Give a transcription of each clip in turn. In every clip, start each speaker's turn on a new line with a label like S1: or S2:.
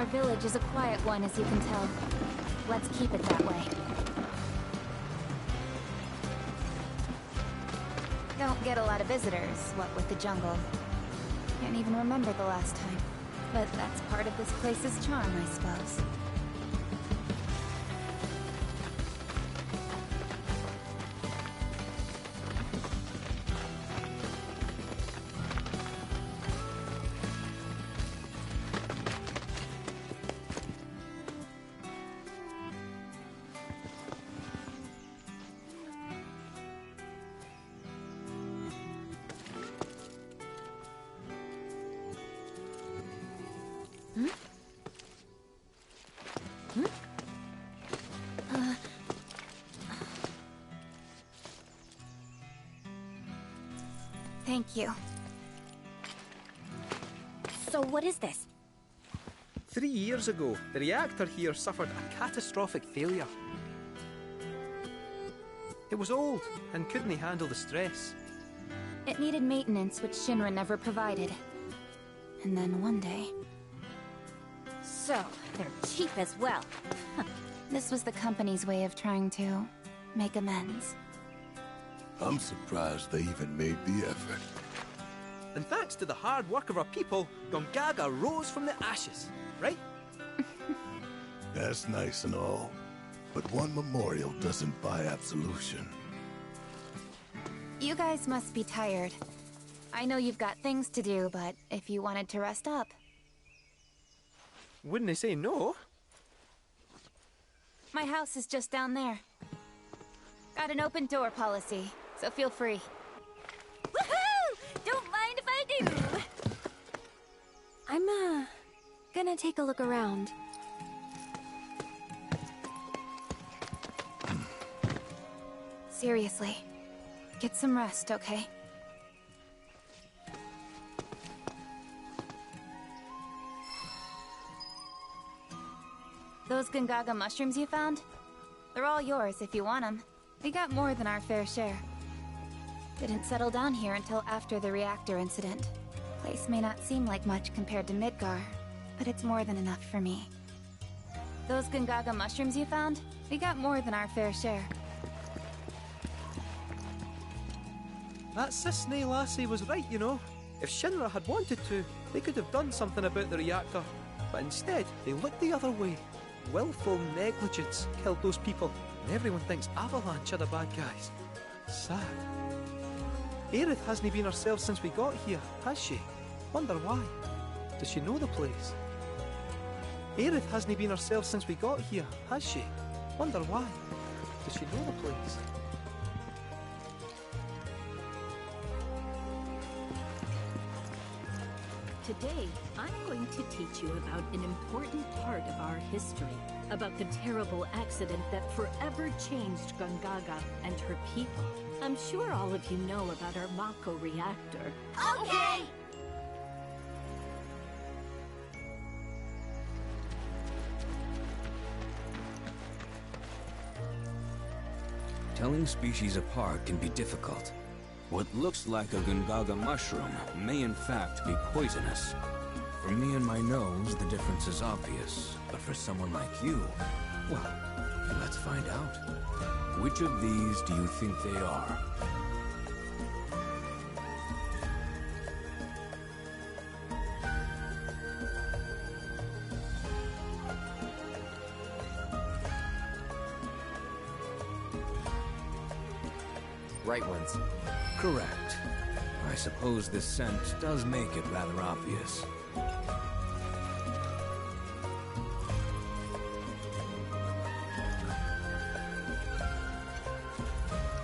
S1: Our village is a quiet one, as you can tell. Let's keep it that way. Don't get a lot of visitors, what with the jungle. Can't even remember the last time. But that's part of this place's charm, I suppose. Thank you.
S2: So what is this?
S3: 3 years ago, the reactor here suffered a catastrophic failure. It was old and couldn't handle the stress.
S1: It needed maintenance, which Shinra never provided. And then one day...
S2: So, they're cheap as well.
S1: This was the company's way of trying to make amends.
S4: I'm surprised they even made the effort.
S3: And thanks to the hard work of our people, Gongaga rose from the ashes, right?
S4: That's nice and all, but one memorial doesn't buy absolution.
S1: You guys must be tired. I know you've got things to do, but if you wanted to rest up...
S3: Wouldn't they say no?
S1: My house is just down there. Got an open door policy, so feel free.
S2: Woohoo! Don't mind if I do! I'm, gonna take a look around.
S1: Seriously, get some rest, okay? Those Gongaga mushrooms you found? They're all yours if you want them. We got more than our fair share. Didn't settle down here until after the reactor incident. Place may not seem like much compared to Midgar, but it's more than enough for me. Those Gongaga mushrooms you found? We got more than our fair share.
S3: That Cisne lassie was right, you know. If Shinra had wanted to, they could have done something about the reactor. But instead, they looked the other way. Willful negligence killed those people, and everyone thinks Avalanche are the bad guys. Sad. Aerith hasn't been herself since we got here, has she? Wonder why. Does she know the place? Aerith hasn't been herself since we got here, has she? Wonder why. Does she know the place?
S5: Today, I'm going to teach you about an important part of our history, about the terrible accident that forever changed Gongaga and her people. I'm sure all of you know about our Mako reactor.
S2: Okay!
S6: Telling species apart can be difficult. What looks like a Gongaga mushroom may in fact be poisonous. For me and my nose, the difference is obvious. But for someone like you, well, let's find out. Which of these do you think they are?
S7: Right ones.
S6: Correct. I suppose this scent does make it rather obvious.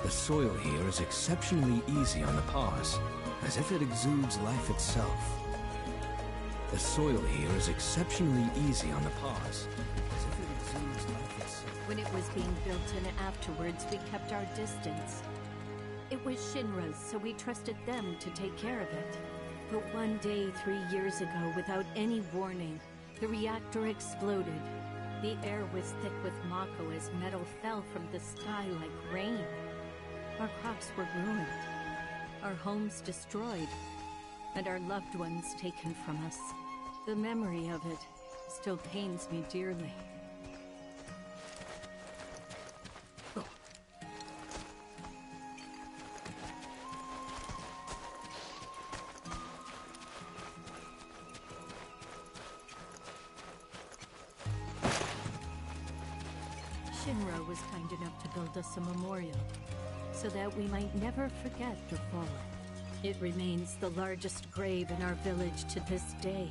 S6: The soil here is exceptionally easy on the paws, as if it exudes life itself. The soil here is exceptionally easy on the paws, as if it exudes life itself.
S5: When it was being built and afterwards, we kept our distance. It was Shinra's, so we trusted them to take care of it. But one day 3 years ago, without any warning, the reactor exploded. The air was thick with Mako as metal fell from the sky like rain. Our crops were ruined, our homes destroyed, and our loved ones taken from us. The memory of it still pains me dearly. Shinra was kind enough to build us a memorial, so that we might never forget the fallen. It remains the largest grave in our village to this day.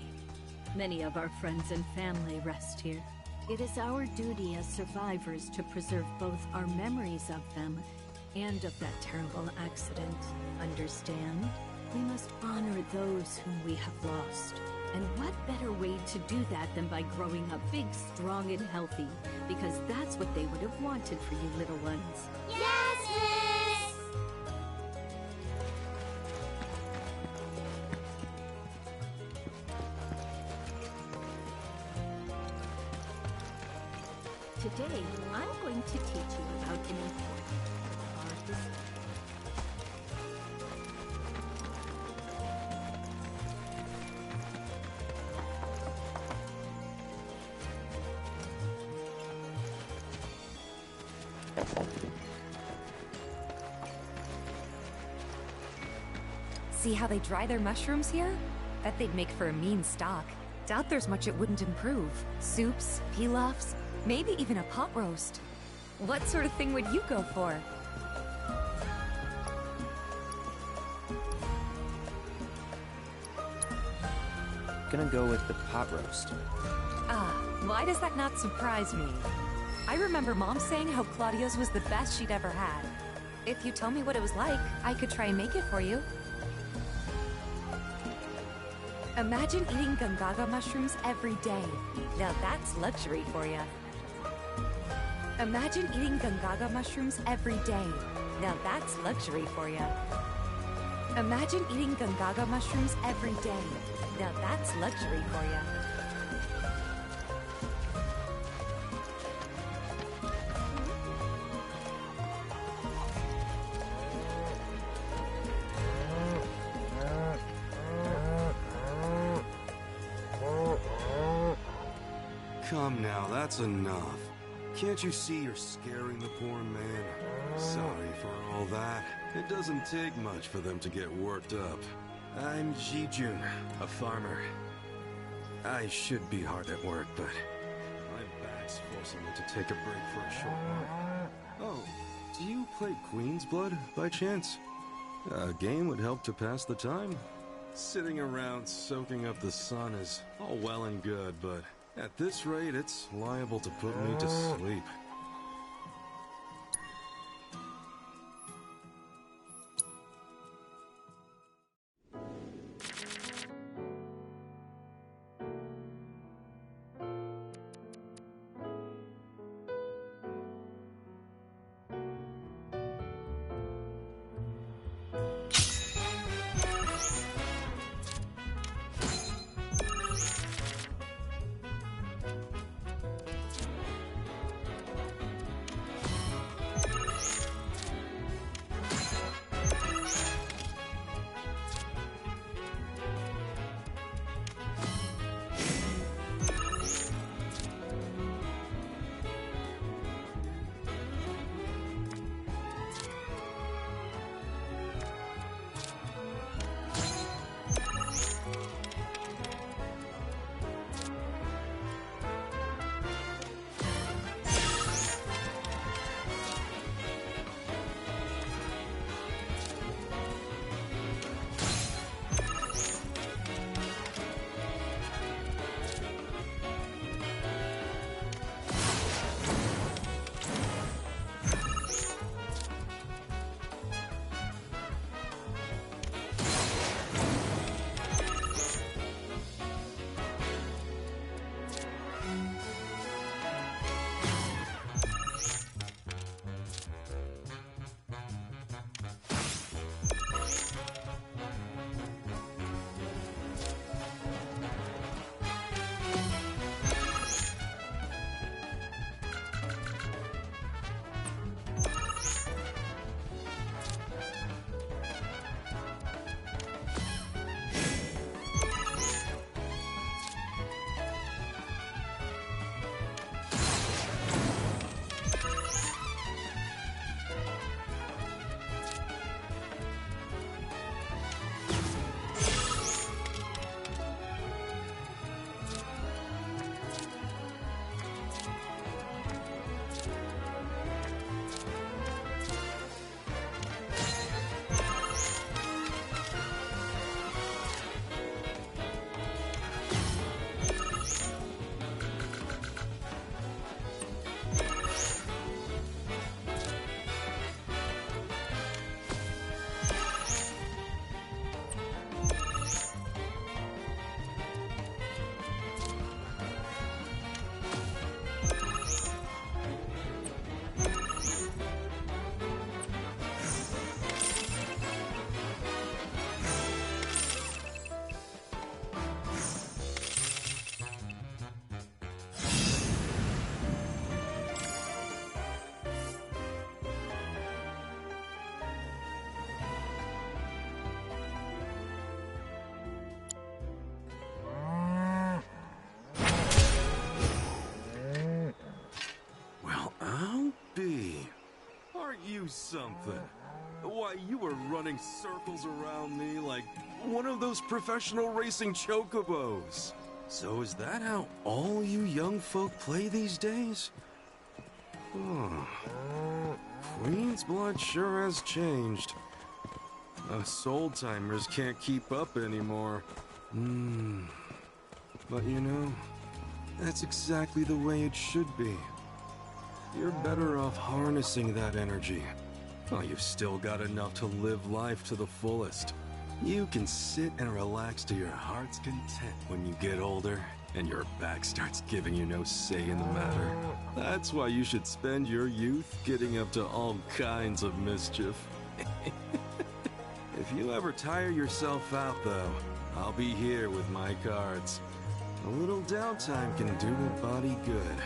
S5: Many of our friends and family rest here. It is our duty as survivors to preserve both our memories of them and of that terrible accident. Understand? We must honor those whom we have lost. And what better way to do that than by growing up big, strong, and healthy? Because that's what they would have wanted for you little ones.
S2: Yes, miss!
S5: Today, I'm going to teach you about an important part of our history.
S8: See how they dry their mushrooms here? Bet they'd make for a mean stock. Doubt there's much it wouldn't improve. Soups, pilafs, maybe even a pot roast. What sort of thing would you go for?
S7: Gonna go with the pot roast.
S8: Ah, why does that not surprise me? I remember Mom saying how Claudio's was the best she'd ever had. If you tell me what it was like, I could try and make it for you. Imagine eating Gungaga mushrooms every day. Now that's luxury for you. Imagine eating Gungaga mushrooms every day. Now that's luxury for you. Imagine eating Gungaga mushrooms every day. Now that's luxury for you.
S9: Come now, that's enough. Can't you see you're scaring the poor man? Sorry for all that. It doesn't take much for them to get worked up. I'm Jijun, a farmer. I should be hard at work, but my back's forcing me to take a break for a short while. Oh, do you play Queen's Blood by chance? A game would help to pass the time. Sitting around soaking up the sun is all well and good, but at this rate, it's liable to put me to sleep. you something. Why, you were running circles around me like one of those professional racing chocobos. So is that how all you young folk play these days? Oh. Queen's blood sure has changed. Us old-timers can't keep up anymore. But you know, that's exactly the way it should be. You're better off harnessing that energy. Oh, you've still got enough to live life to the fullest. You can sit and relax to your heart's content when you get older and your back starts giving you no say in the matter. That's why you should spend your youth getting up to all kinds of mischief. If you ever tire yourself out, though, I'll be here with my cards. A little downtime can do the body good.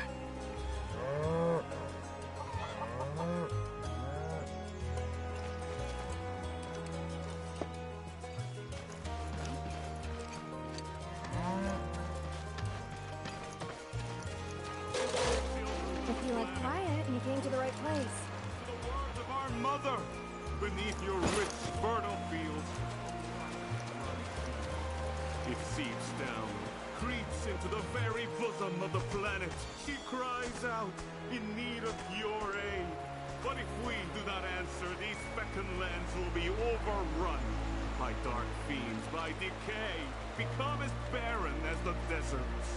S2: If you like quiet, you came to the right place.
S10: The words of our mother beneath your rich, fertile fields. It seeps down, creeps into the very bosom of the planet. She cries out in need of your aid. But if we do not answer, these fecund lands will be overrun by dark fiends, by decay, become as barren as the deserts.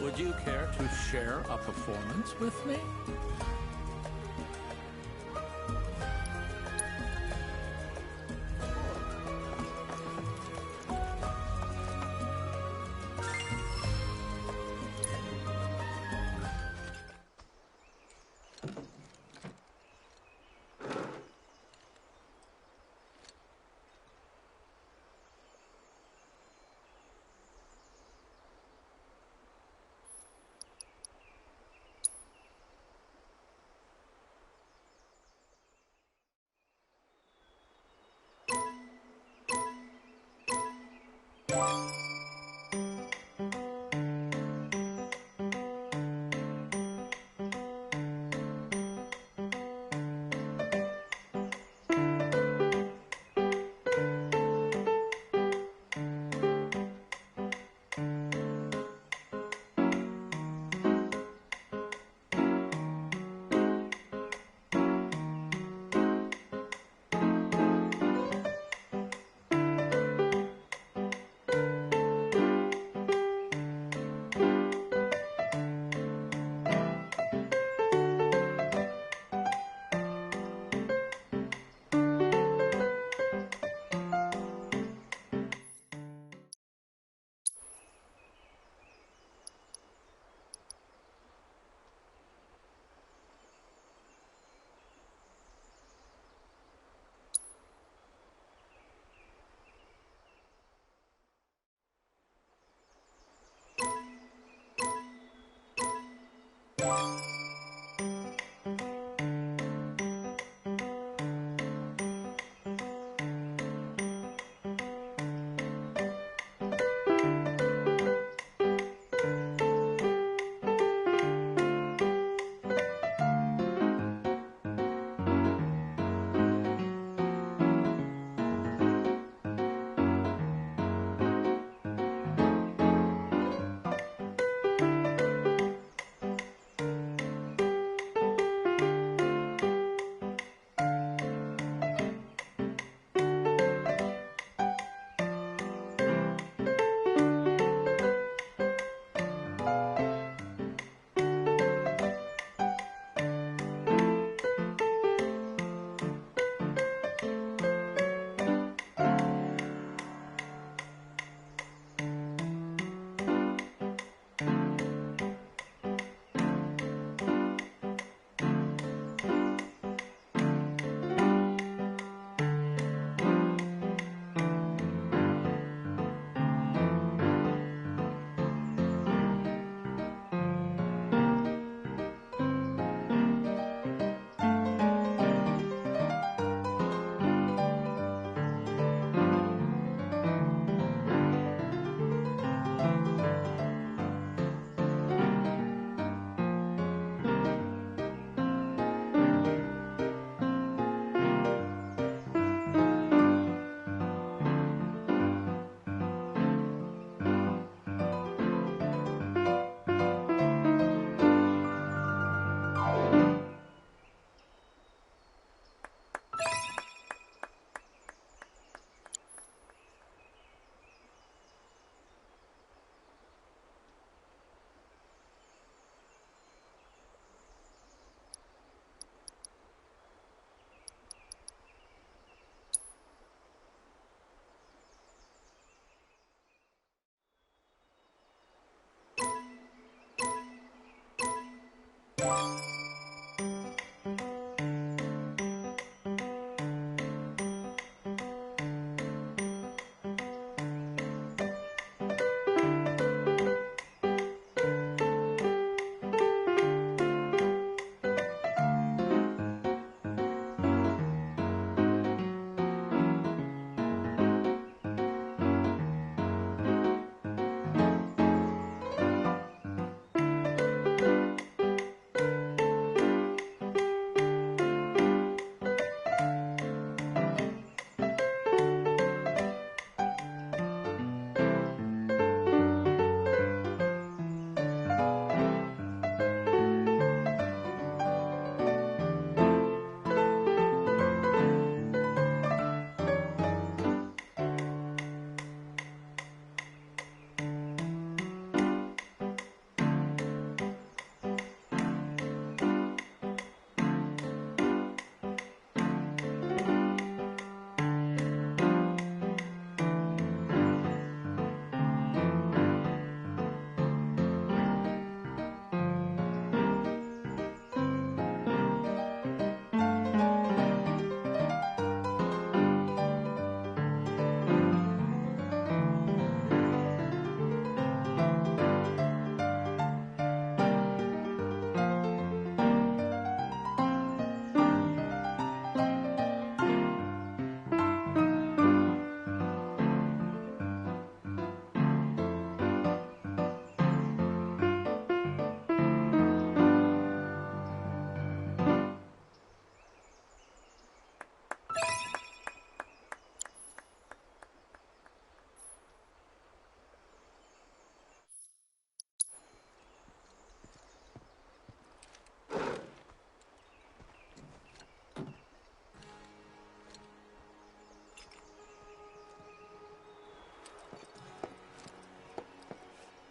S11: Would you care to share a performance with me?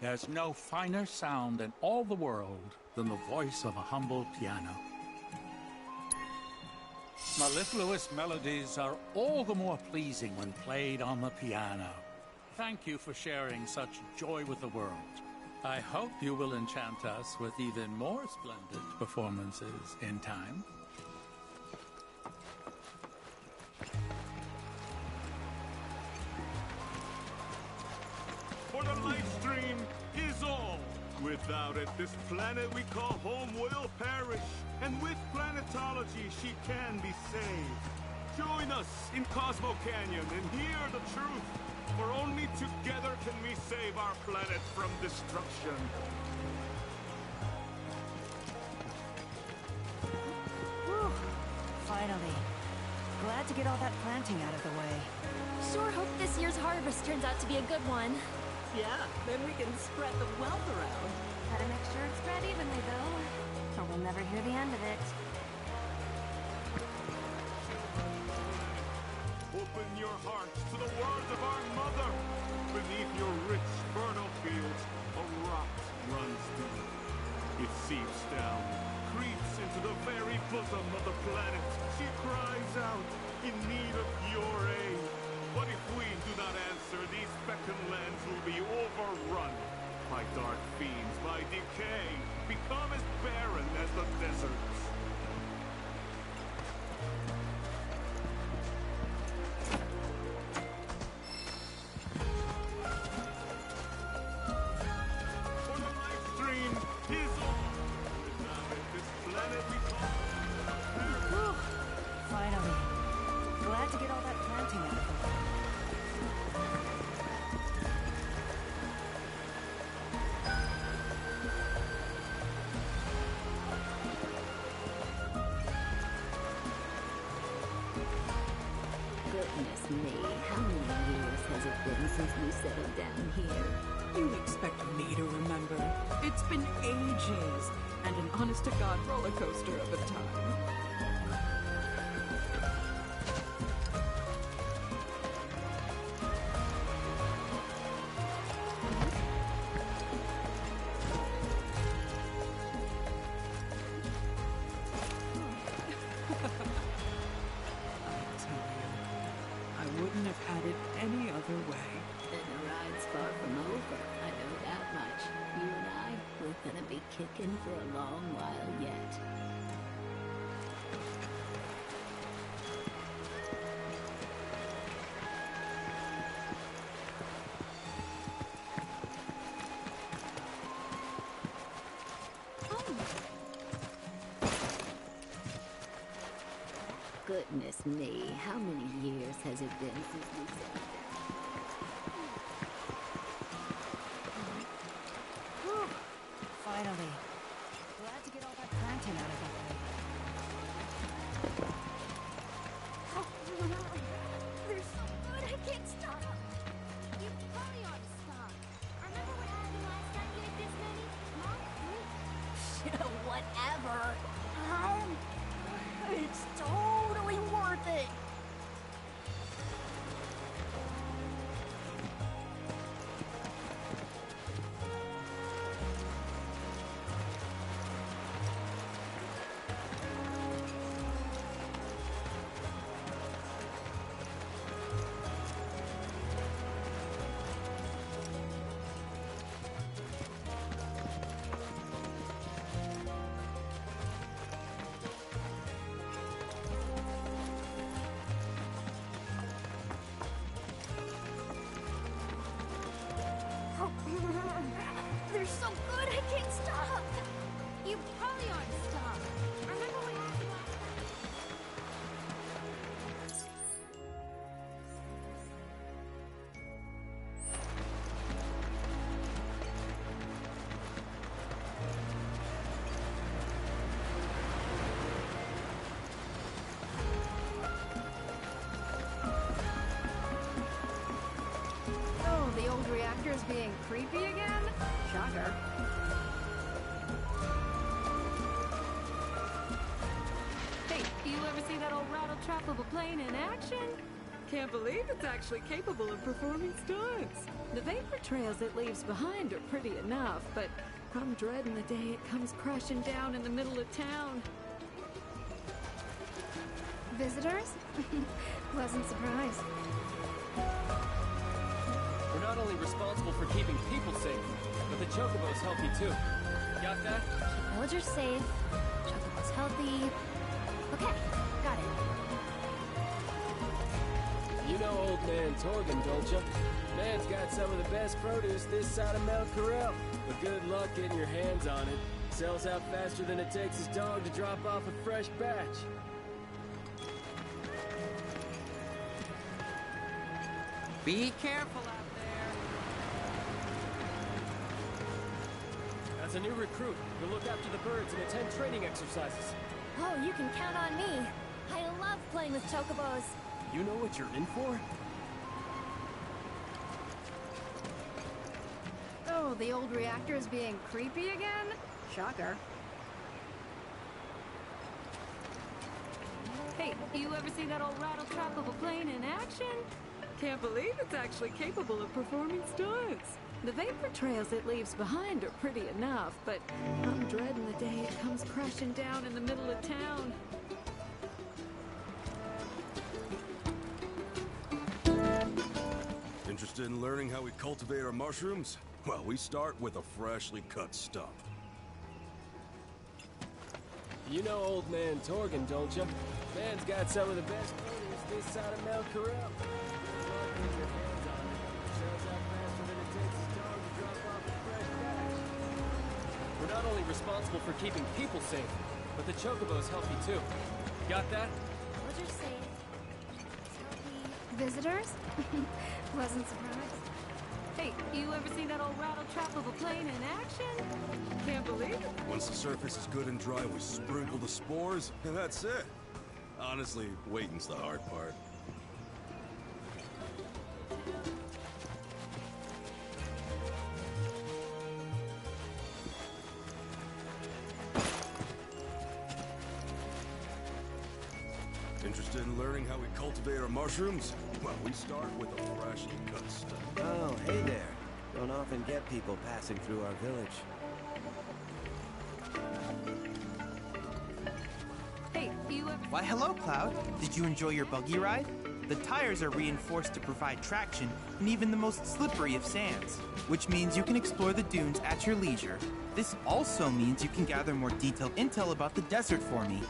S11: There's no finer sound in all the world than the voice of a humble piano. Mellifluous melodies are all the more pleasing when played on the piano. Thank you for sharing such joy with the world. I hope you will enchant us with even more splendid performances in time.
S10: For the light stream is all. Without it, this planet we call home will perish. And with planetology, she can be saved. Join us in Cosmo Canyon and hear the truth. For only together can we save our planet from destruction.
S2: Whew. Finally. Glad to get all that planting out of the way.
S12: Sure hope this year's harvest turns out to be a good one.
S5: Yeah, then we can spread the wealth around.
S2: Gotta make sure it's spread evenly, though, or we'll never hear the end of it.
S10: Open your hearts to the words of our mother. Beneath your rich, fertile fields, a rock runs deep. It seeps down, creeps into the very bosom of the planet. She cries out in need of your aid. But if we do not answer, these fecund lands will be overrun by dark fiends, by decay, become as barren as the deserts. For the life stream is on. Without it, this planet we call...
S2: Whew. Finally. Glad to get all that planting out of the way.
S5: Goodness me, how many years has it been since we settled down here?
S13: You expect me to remember? It's been ages, and an honest-to-God roller coaster of a time. Wouldn't have had it any other way.
S5: And the ride's far from over, I know that much. You and I, we're gonna be kicking for a long while yet. Goodness me, how many years has it been since we settled down?
S2: Whew. Finally. Glad to get all that planting out of the way.
S12: They're so good, I can't stop. You probably ought to stop. Remember what happened last time you had this many? Whatever. It's totally worth it. They're so good, I can't stop. You probably ought to stop. Remember what happened last
S2: Oh, the old reactor's being creepy again? Shocker.
S5: Hey, you ever see that old rattle trap of a plane in action?
S13: Can't believe it's actually capable of performing stunts. The vapor trails it leaves behind are pretty enough, but I'm dreading the day it comes crashing down in the middle of town.
S1: Visitors? Pleasant surprise.
S14: We're not only responsible for keeping people safe, but the chocobos help you too. Got that?
S1: Keep villagers safe, chocobos healthy. Okay, got it.
S14: You know old man Torgan, don't you? Man's got some of the best produce this side of Mount Corel. But good luck getting your hands on it. Sells out faster than it takes his dog to drop off a fresh batch.
S15: Be careful out there.
S14: As a new recruit, you'll look after the birds and attend training exercises.
S12: Oh, you can count on me. I love playing with chocobos.
S14: You know what you're in for?
S2: Oh, the old reactor is being creepy again? Shocker.
S13: Hey, you ever see that old rattle trap of a plane in action? Can't believe it's actually capable of performing stunts. The vapor trails it leaves behind are pretty enough, but I'm dreading the day it comes crashing down in the middle of town.
S9: Interested in learning how we cultivate our mushrooms? Well, we start with a freshly cut stump.
S14: You know old man Torgan, don't you? Man's got some of the best produce this side of Mount Corel. Good luck getting your hands on it. Sells out faster than it takes his dog to drop off a fresh batch. We're not only responsible for keeping people safe, but the chocobos help you too. Got that?
S12: Villagers safe, healthy.
S1: Visitors? Pleasant surprise.
S13: Hey, you ever see that old rattle trap of a plane in action? Can't believe it.
S9: Once the surface is good and dry, we sprinkle the spores, and that's it. Honestly, waiting's the hard part. Interested in learning how we cultivate our mushrooms? Well, we start with a freshly cut stump.
S7: Oh, hey there. Don't often get people passing through our village.
S13: Hey, you ever...
S15: Why, hello, Cloud. Did you enjoy your buggy ride? The tires are reinforced to provide traction in even the most slippery of sands, which means you can explore the dunes at your leisure. This also means you can gather more detailed intel about the desert for me.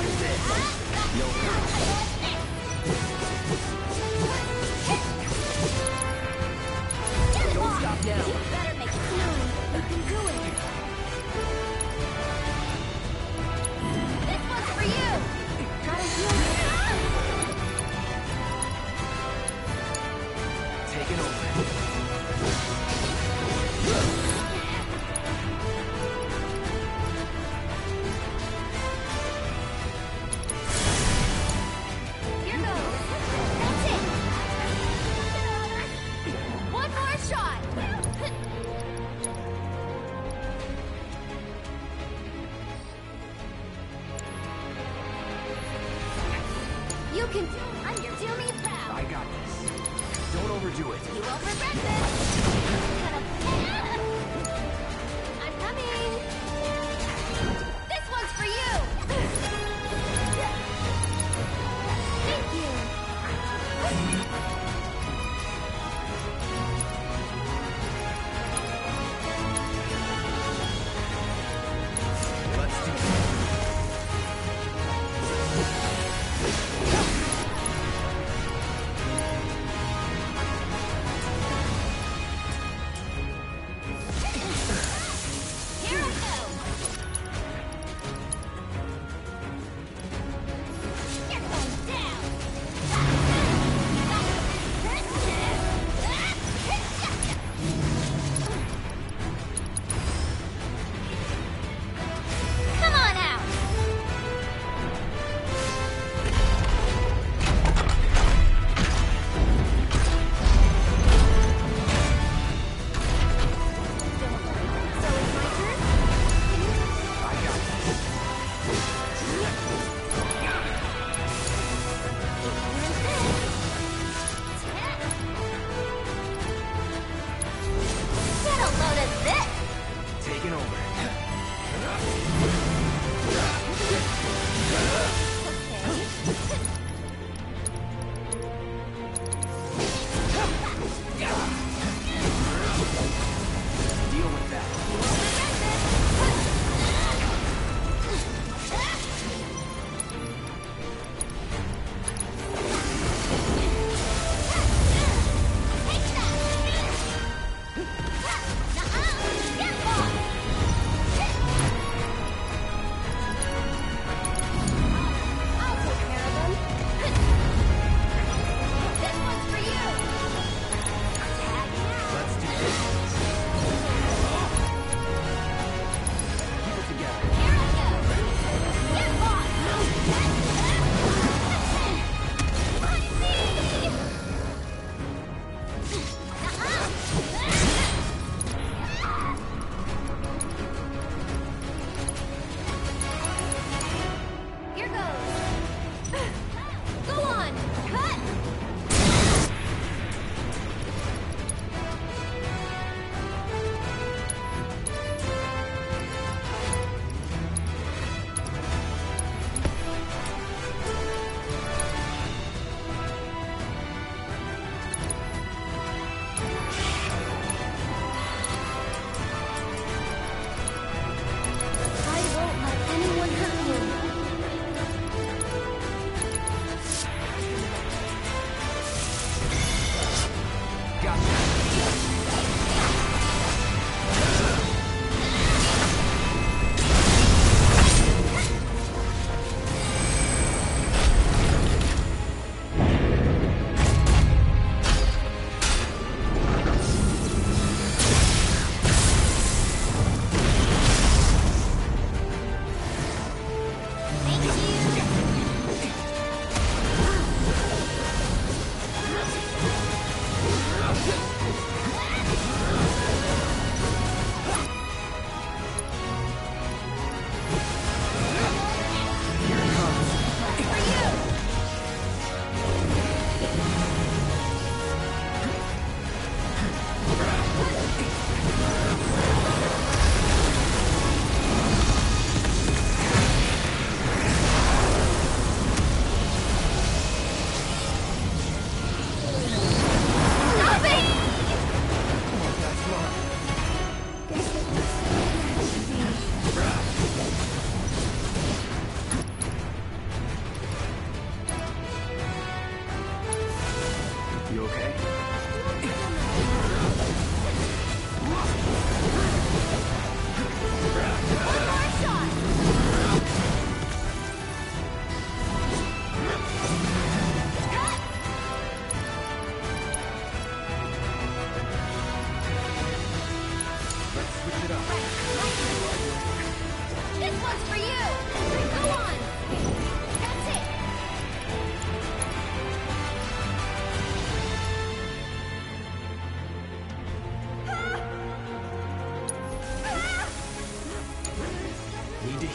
S12: Don't stop now. You better make it known. You can do it. This one's for you. Gotta heal you.
S14: Take it over.
S12: Here goes. That's it. One more shot. You can do it. I'm your do me proud.
S14: I got this. Don't overdo it.
S12: You won't regret this. I'm coming. This one's for you. Thank you.
S14: Let's do it.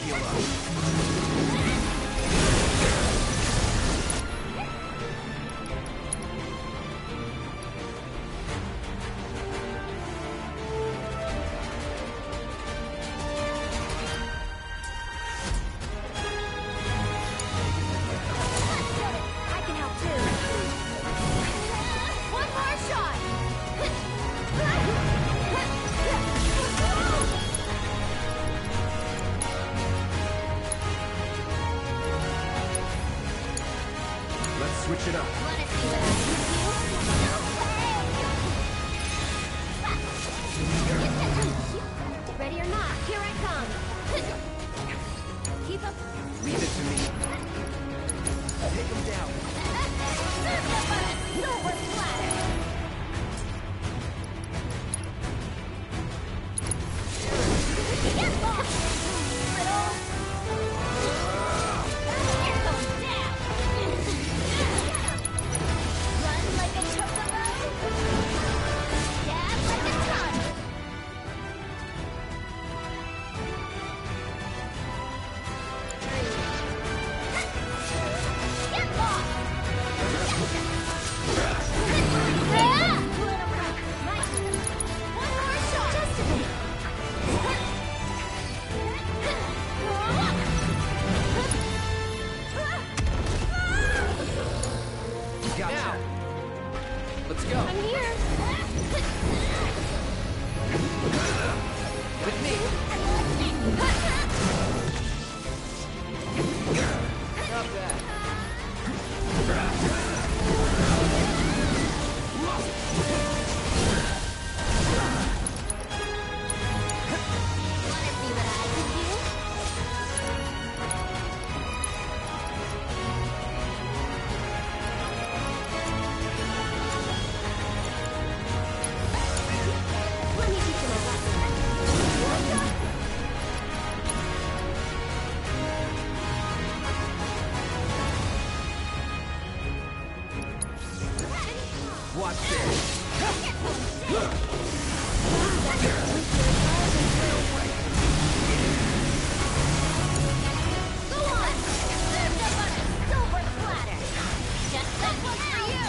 S15: heal up.
S12: I can help too. One more shot.
S6: Let's switch it up.
S12: Wanna see what I can do? Ready or not, here I come. Keep up.
S15: Leave it to me. Take him down.
S12: Silver platter. Get lost, little. Here goes down. Run like a chocobo. Dab like a ton. Get lost. One more shot. Just a bit.
S15: Gotcha. Let's go.
S12: I'm here.
S15: With me. Not bad.
S12: Wanna see what I can do? Let me teach him a lesson.
S15: Watch this.
S12: Go on! Served up on a silver platter! Just that one for you!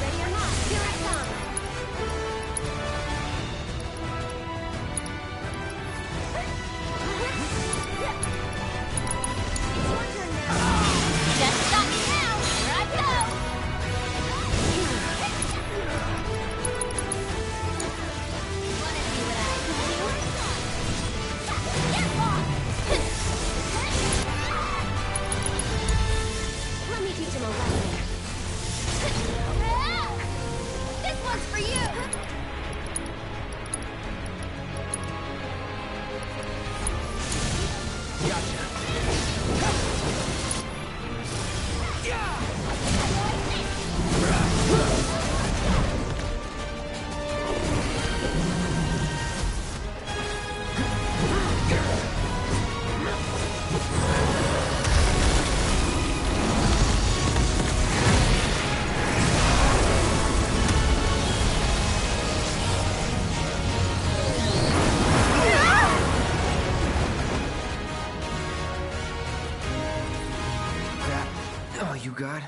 S12: Ready or not, here I come! It's your turn now! Just stop me now! Here I go! Wanna see what I can do? Get lost! Let me teach him a lesson. This one's for you!
S15: That all you got?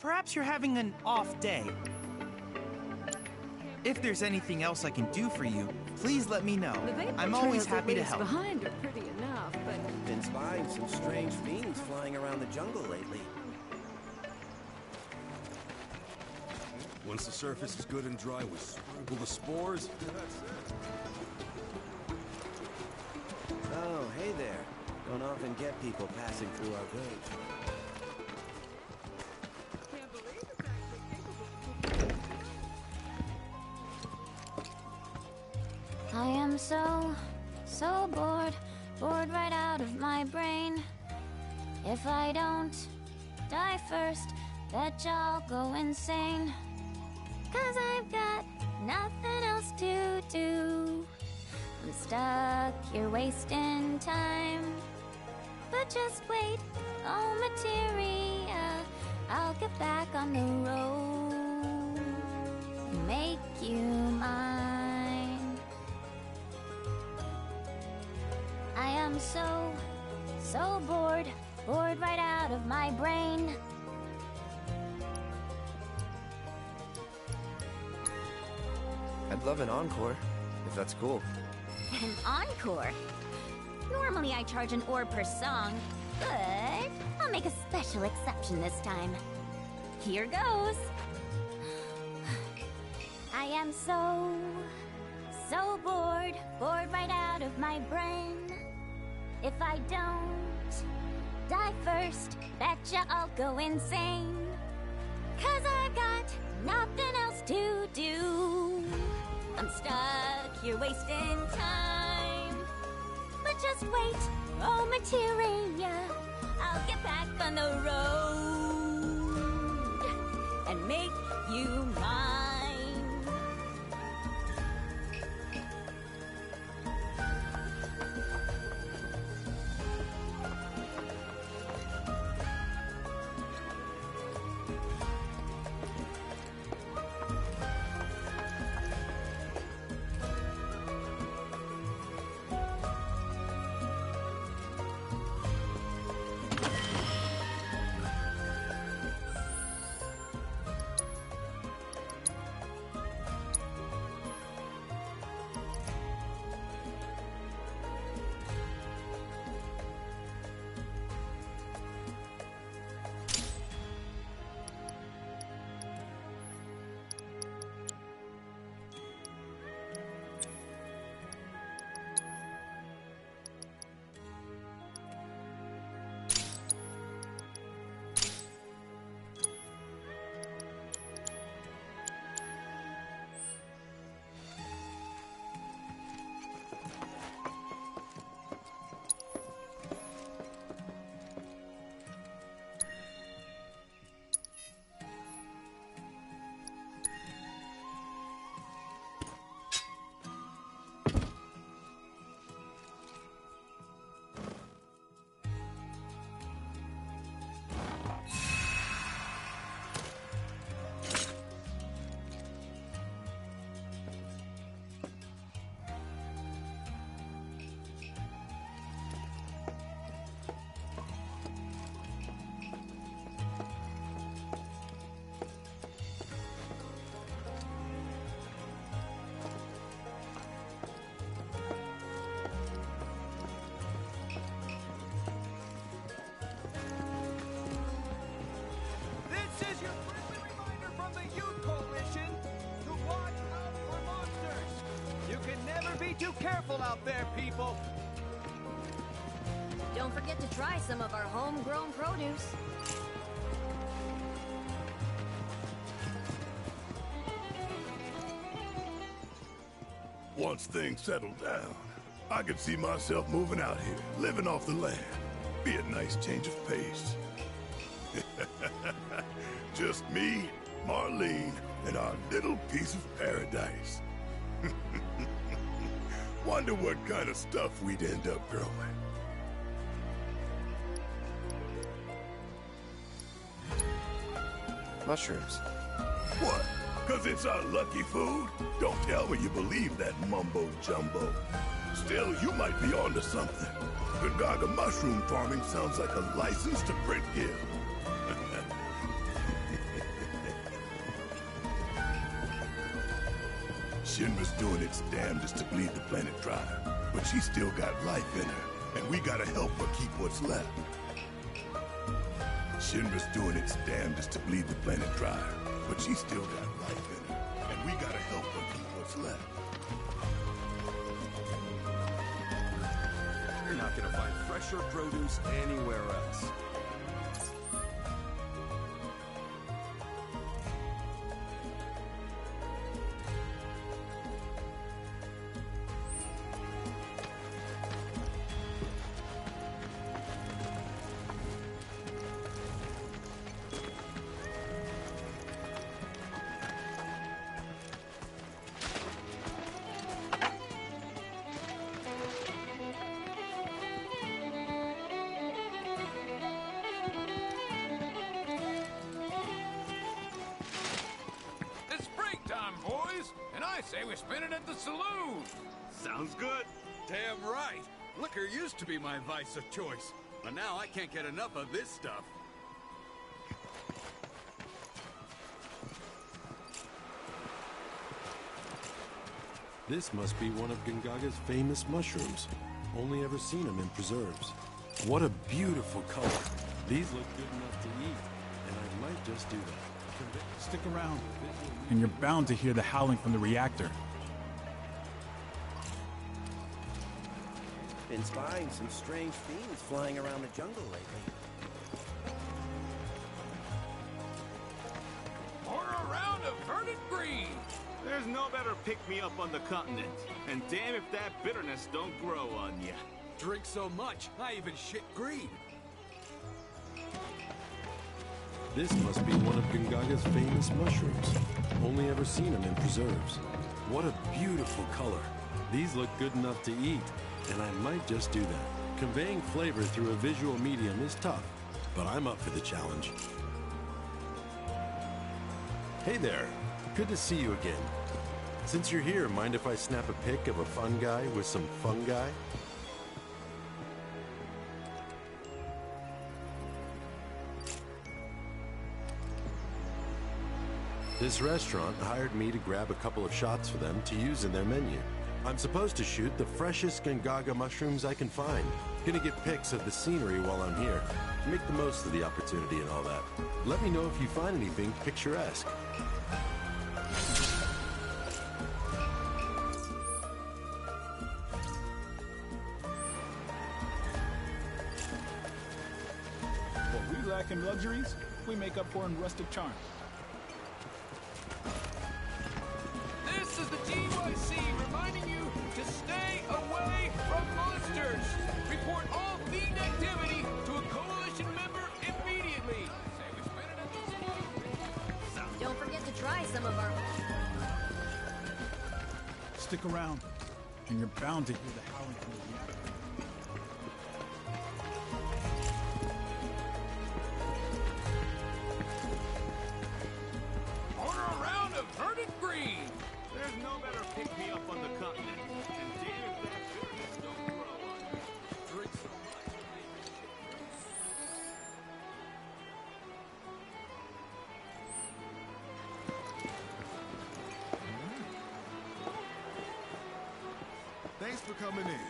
S15: Perhaps you're having an off day. If there's anything else I can do for you, please let me know.
S13: The vapor
S15: I'm always
S13: trails it
S15: happy to
S13: leaves
S15: help.
S13: behind are pretty enough, but
S7: Been spying some strange fiends flying around the jungle lately.
S9: Once the surface is good and dry, we sprinkle the spores.
S7: Oh, hey there. Don't often get people passing through our village.
S12: I am so bored right out of my brain. If I don't die first. Bet y'all go insane. 'Cause I've got nothing else to do. I'm stuck here wasting time. But just wait, oh materia, I'll get back on the road. Make you mine. I am so bored right out of my brain.
S7: I'd love an encore, if that's cool.
S12: An encore? Normally I charge an orb per song, but I'll make a special exception this time. Here goes. I am so bored right out of my brain. If I don't die first, betcha I'll go insane. 'Cause I've got nothing else to do. I'm stuck here wasting time. But just wait, oh materia, I'll get back on the road and make you mine.
S16: Too careful out there, people!
S5: Don't forget to try some of our homegrown produce.
S4: Once things settle down, I could see myself moving out here, living off the land. Be a nice change of pace. Just me, Marlene, and our little piece of paradise. Wonder what kind of stuff we'd end up growing.
S7: Mushrooms.
S4: What? 'Cause it's our lucky food? Don't tell me you believe that mumbo-jumbo. Still, you might be onto something. Gungaga mushroom farming sounds like a license to print gill. Shinra's doing its damnedest to bleed the planet dry, but she's still got life in her, and we gotta help her keep what's left. Shinra's doing its damnedest to bleed the planet dry, but she's still got life in her, and we gotta help her keep what's left.
S9: You're not gonna find fresher produce anywhere else.
S17: I say we spin it at the saloon.
S10: Sounds good.
S18: Damn right. Liquor used to be my vice of choice, but now I can't get enough of this stuff.
S9: This must be one of Gangaga's famous mushrooms. Only ever seen them in preserves. What a beautiful color. These look good enough to eat, and I might just do that.
S19: Stick around, and you're bound to hear the howling from the reactor.
S7: Been spying some strange fiends flying around the jungle lately.
S17: Order a round of verdant green.
S10: There's no better pick-me-up on the continent. And damn if that bitterness don't grow on ya.
S18: Drink so much, I even shit green.
S9: This must be one of Gangaga's famous mushrooms. Only ever seen them in preserves. What a beautiful color. These look good enough to eat, and I might just do that. Conveying flavor through a visual medium is tough, but I'm up for the challenge. Hey there. Good to see you again. Since you're here, mind if I snap a pic of a fun guy with some fungi? This restaurant hired me to grab a couple of shots for them to use in their menu. I'm supposed to shoot the freshest Gangaga mushrooms I can find. Gonna get pics of the scenery while I'm here. Make the most of the opportunity and all that. Let me know if you find anything picturesque.
S19: What we lack in luxuries, we make up for in rustic charm.
S17: This is the GYC reminding you to stay away from monsters. Report all fiend activity to a coalition member immediately. Say we spin it at the saloon.
S20: Don't forget to try some of our...
S19: Stick around, and you're bound to hear the howling from the reactor.
S17: Order a round of verdant green.
S10: There's no better pick-me-up on the continent. And damn if that bitterness don't grow on ya.
S17: Drink so much.
S21: Thanks for coming in.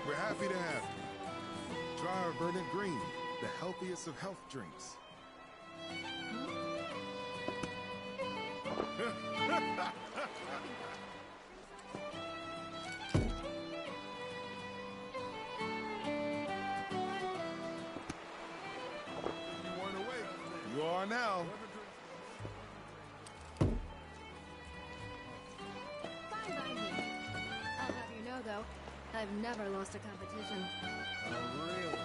S21: We're happy to have you. Try our Verdant Green, the healthiest of health drinks. You weren't awake. You are now.
S20: Fine by me. I'll have you know, though, I've never lost a competition.
S22: Oh, really?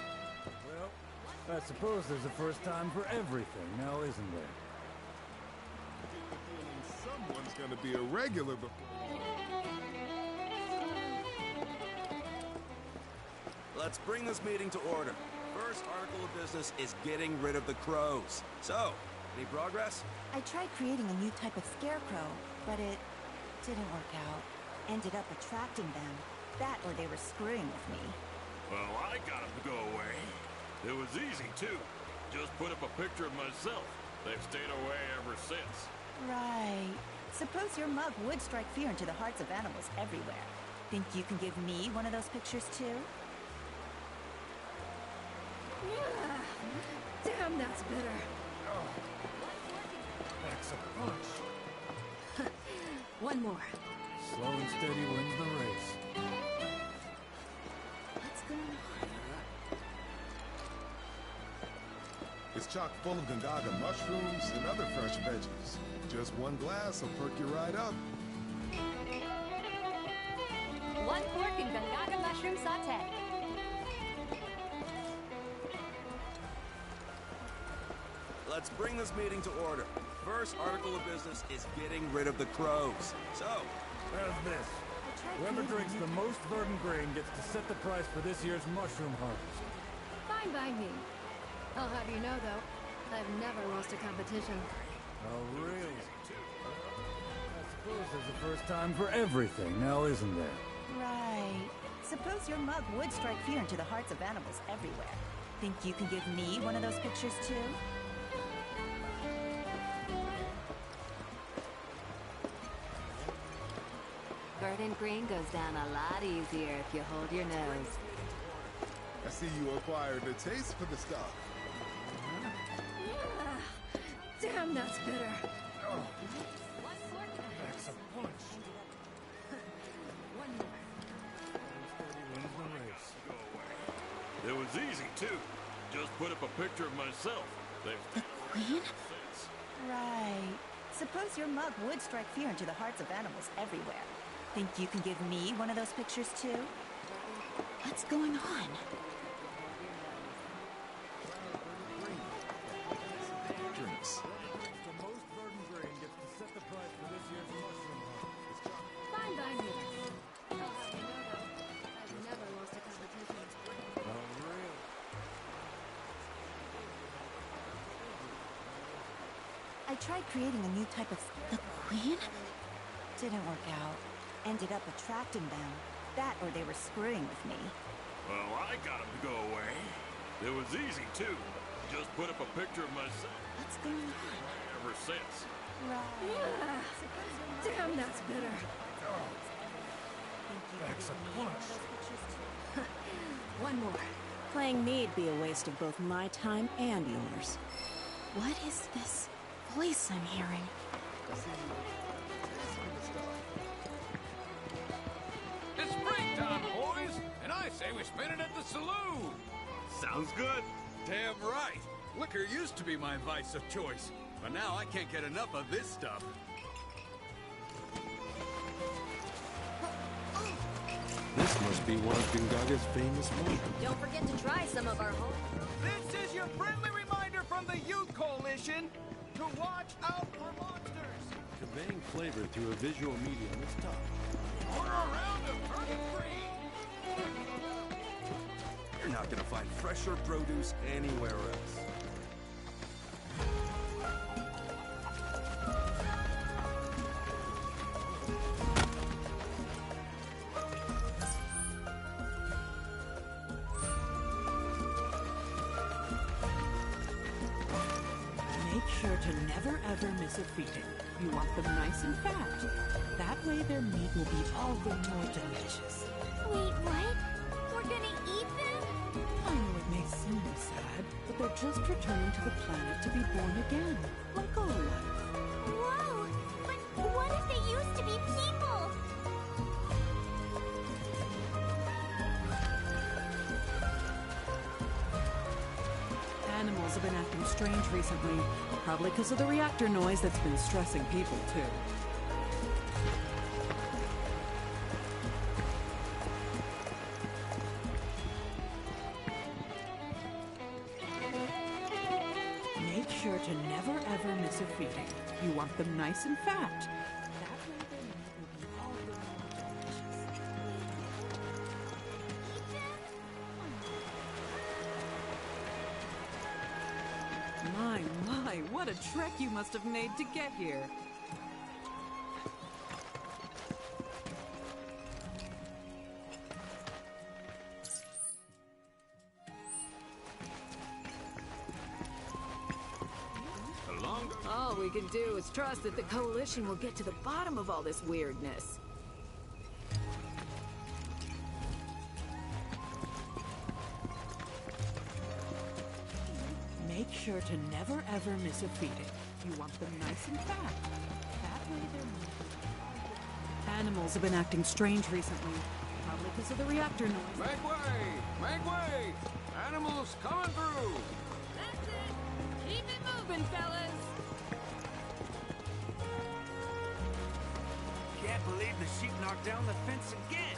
S22: Well, I suppose there's a first time for everything now, isn't there?
S21: Someone's gonna be a regular before.
S7: Let's bring this meeting to order. First article of business is getting rid of the crows. So, any progress?
S2: I tried creating a new type of scarecrow, but it didn't work out. Ended up attracting them. That or they were screwing with me.
S4: Well, I got them to go away. It was easy, too. Just put up a picture of myself. They've stayed away ever since.
S2: Right. Suppose your mug would strike fear into the hearts of animals everywhere. Think you can give me one of those pictures, too?
S20: Damn, that's bitter.
S19: That's a punch.
S20: One more.
S19: Slow and steady wins the race.
S20: What's going on?
S21: It's chock full of Gangaga mushrooms and other fresh veggies. Just one glass will perk you right up.
S12: 1 quart in Gangaga mushroom sauté.
S7: Let's bring this meeting to order. First article of business is getting rid of the crows. So,
S22: how's this? Whoever drinks the most verdant grain gets to set the price for this year's mushroom harvest.
S20: Fine by me. I'll have you know, though, I've never lost a competition.
S22: Oh, really? I Suppose there's a first time for everything now, isn't there?
S2: Right. Suppose your mug would strike fear into the hearts of animals everywhere. Think you can give me one of those pictures too?
S3: Verdant green goes down a lot easier if you hold your nose.
S21: I see you acquired a taste for the stuff.
S13: Damn, that's bitter.
S22: That's a punch.
S13: One more.
S22: Wins the race.
S10: It was easy, too. Just put up a picture of myself.
S2: The Queen? Right. Suppose your mug would strike fear into the hearts of animals everywhere. Think you can give me one of those pictures too? What's going on?
S21: Drinks.
S22: The most verdant grain gets to set the price for this year's mushroom harvest.
S20: Fine by me. You know, though, I've never lost a competition.
S22: Oh, really?
S2: I tried creating a new type of... The Queen? Didn't work out. Ended up attracting them. That or they were screwing with me.
S10: Well, I got him to go away. It was easy, too. Just put up a picture of myself.
S2: What's going on?
S10: Ever since.
S2: Right.
S13: Damn, that's bitter.
S22: That's a punch.
S13: One more.
S8: Playing me'd be a waste of both my time and yours. What is this voice I'm hearing?
S21: I see you acquired a taste for the stuff.
S17: It's springtime, boys, and I say we spend it at the saloon.
S18: Sounds good. Damn right. Liquor used to be my vice of choice, but now I can't get enough of this stuff.
S9: This must be one of Gengaga's famous mushrooms.
S3: Don't forget to try some of our home.
S16: This is your friendly reminder from the Youth Coalition to watch out for monsters.
S9: Conveying flavor through a visual medium is tough.
S17: Order a round of verdant green.
S9: You're not gonna find fresher produce anywhere else.
S23: Make sure to never ever miss a feeding. You want them nice and fat. That way their meat will be all the more delicious.
S12: Wait, what? We're gonna eat them?
S23: I know it may seem sad, but they're just returning to the planet to be born again, like all life.
S12: Whoa! But what if they used to be people?
S23: Animals have been acting strange recently, probably because of the reactor noise that's been stressing people, too. Make sure to never ever miss a feeding. You want them nice and fat. That way their meat will be all the more delicious. My, what a trek you must have made to get here.
S13: All we can do is trust that the Coalition will get to the bottom of all this weirdness.
S23: Make sure to never ever miss a feeding. You want them nice and fat. That way they're meat. Animals have been acting strange recently, probably because of the reactor noise.
S17: Make way! Make way! Animals coming through!
S13: That's it! Keep it moving, fellas!
S16: Can't believe the sheep knocked down the fence again.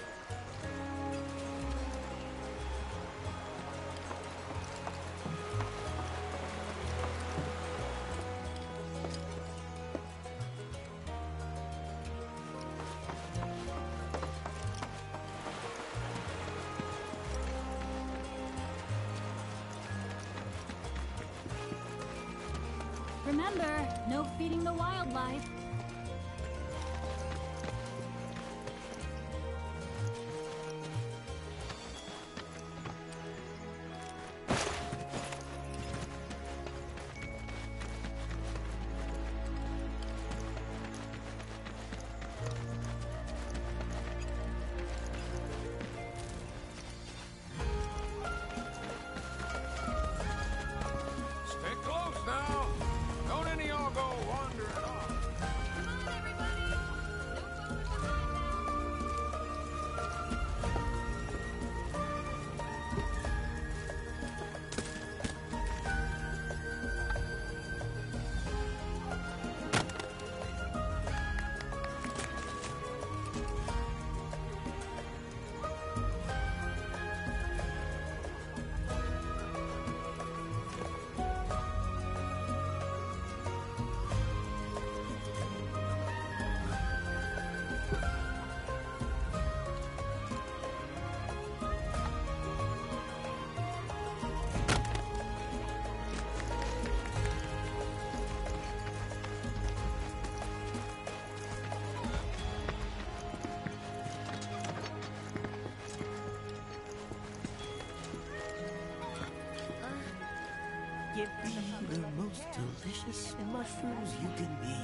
S12: Remember, no feeding the wildlife.
S1: the most delicious mushrooms you can be.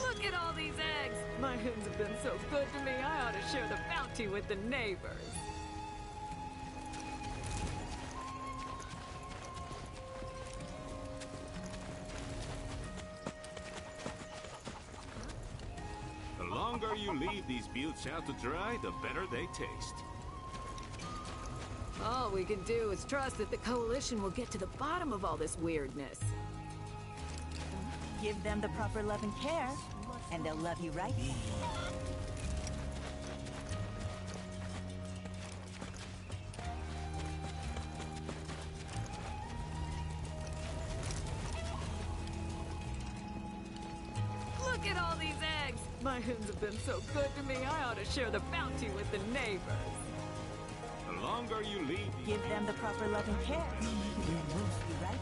S13: Look at all these eggs! My hens have been so good to me, I ought to share the bounty with the neighbors.
S10: The longer you leave these buttes out to dry, the better they taste.
S13: All we can do is trust that the Coalition will get to the bottom of all this weirdness.
S2: Give them the proper love and care, and they'll love you right back.
S13: Look at all these eggs! My hens have been so good to me, I ought to share the bounty with the neighbors.
S10: The longer you leave...
S2: Give them the proper love and care, and they'll love you right back.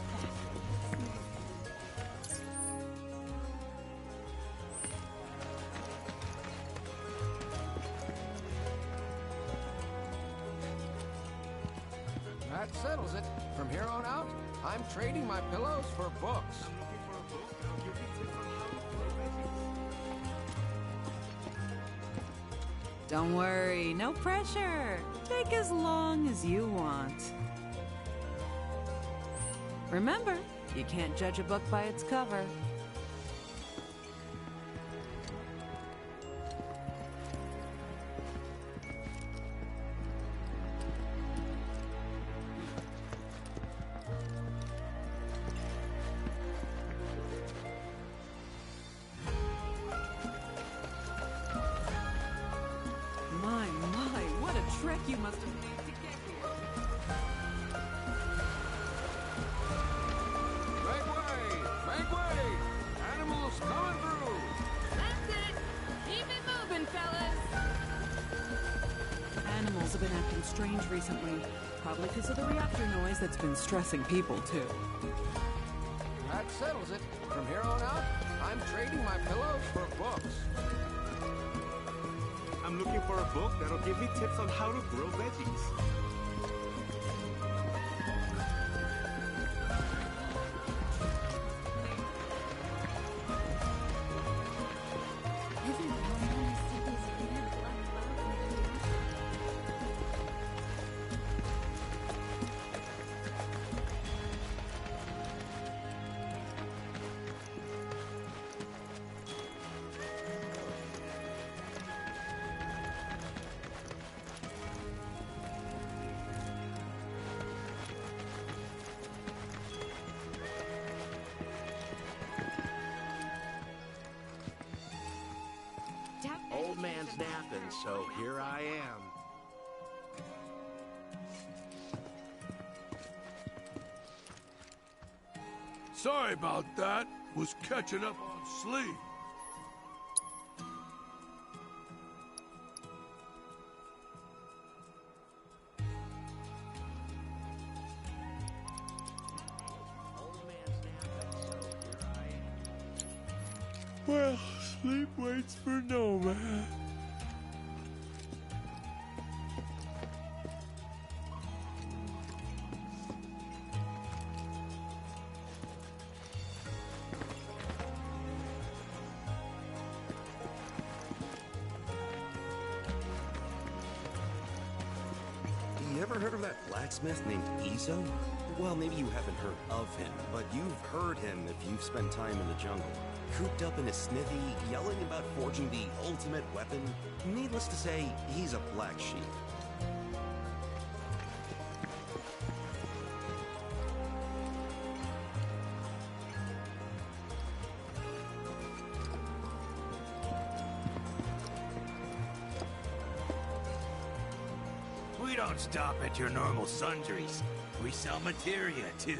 S17: That settles it. From here on out, I'm trading my pillows for books.
S23: Don't worry, no pressure. Take as long as you want. Remember, you can't judge a book by its cover. My, what a trek you must have made to get here.
S17: Make way! Make way! Animals coming through!
S13: That's it! Keep it moving, fellas!
S23: Animals have been acting strange recently. Probably because of the reactor noise that's been stressing people, too.
S17: That settles it. From here on out, I'm trading my pillows for books.
S10: I'm looking for a book that'll give me tips on how to grow veggies.
S11: Old man's napping, so here I am.
S4: Sorry about that. Was catching up on sleep. Well, sleep waits for no man.
S9: You ever heard of that blacksmith named Izo? Well, maybe you haven't heard of him, but you've heard him if you've spent time in the jungle. Cooped up in his smithy, yelling about forging the ultimate weapon. Needless to say, he's a black sheep.
S1: We don't stop at your normal sundries. We sell materia, too.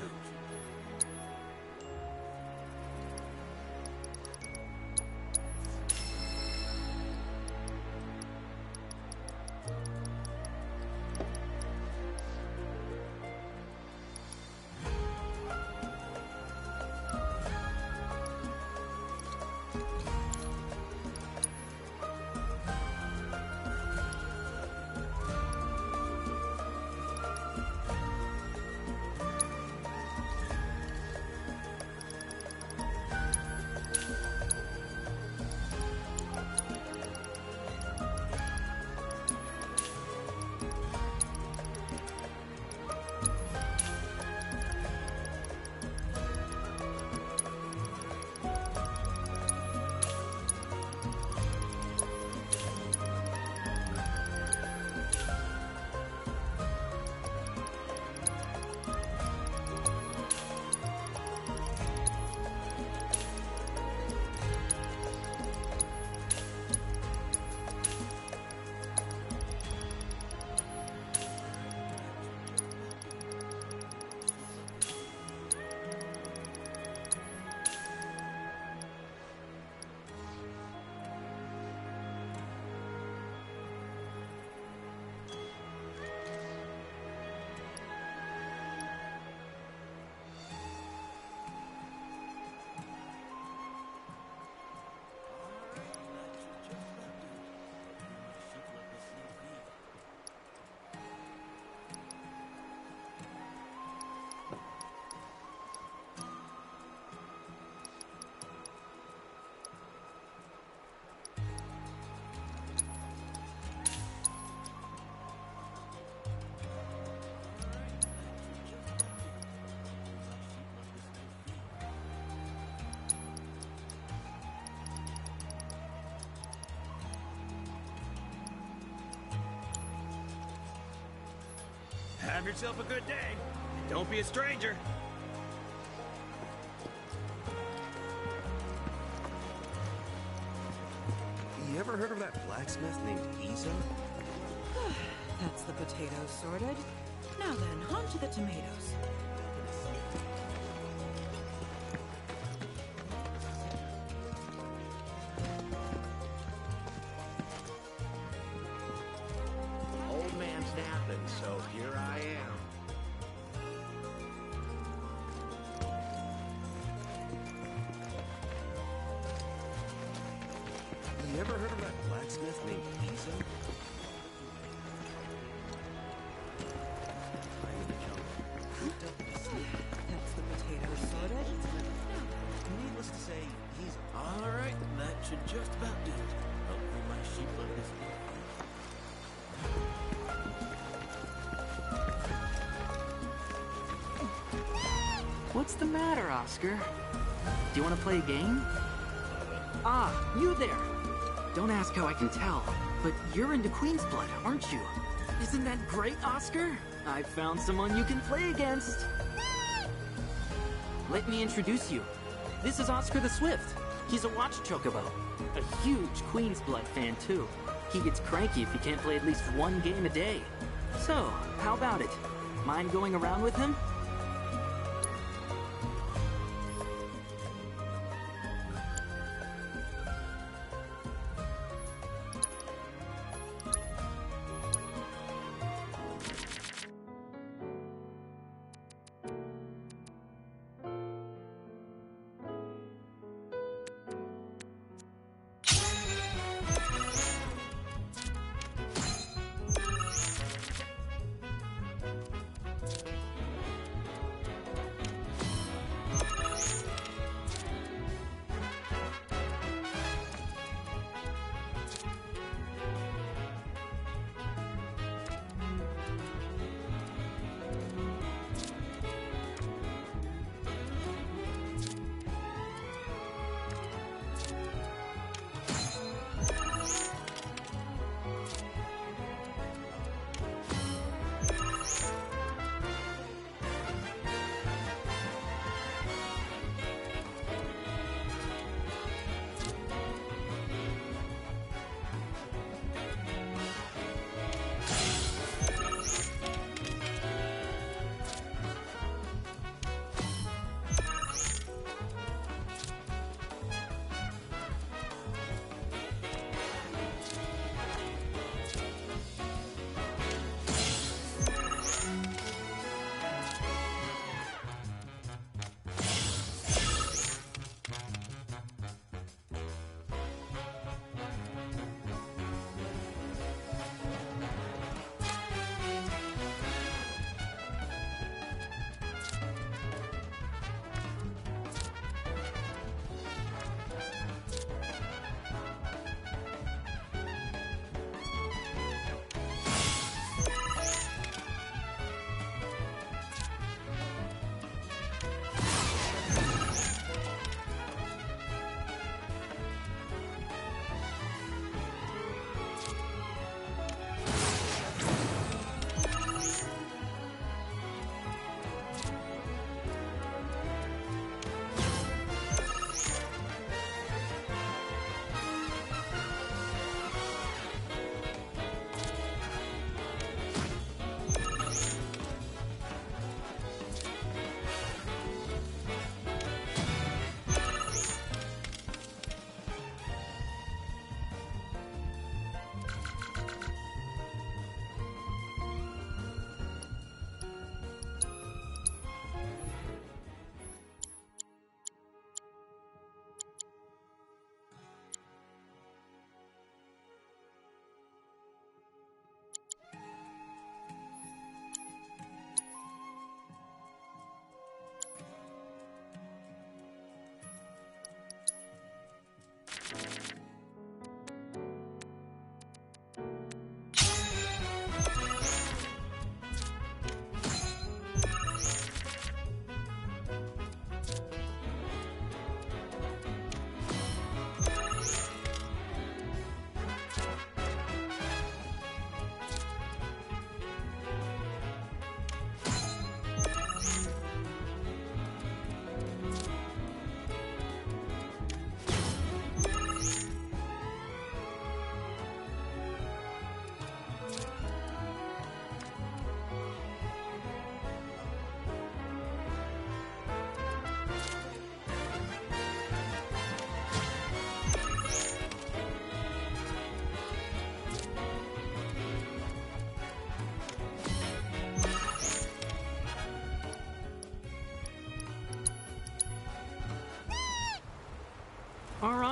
S1: Have yourself a good day. Don't be a stranger.
S9: You ever heard of that blacksmith named Isa?
S23: That's the potatoes sorted. Now then, on to the tomatoes.
S11: Old man's napping, so here I am.
S9: You ever heard of that blacksmith named Isa?
S23: That's the potatoes sorted.
S11: Needless to say, he's all right. That should just about do it. Hopefully my sheep will this
S6: What's the matter, Oscar? Do you want to play a game? Ah, you there! Don't ask how I can tell, but you're into Queen's Blood, aren't you? Isn't that great, Oscar? I found someone you can play against. Let me introduce you. This is Oscar the Swift. He's a watch chocobo. A huge Queen's Blood fan, too. He gets cranky if he can't play at least one game a day. So, how about it? Mind going around with him?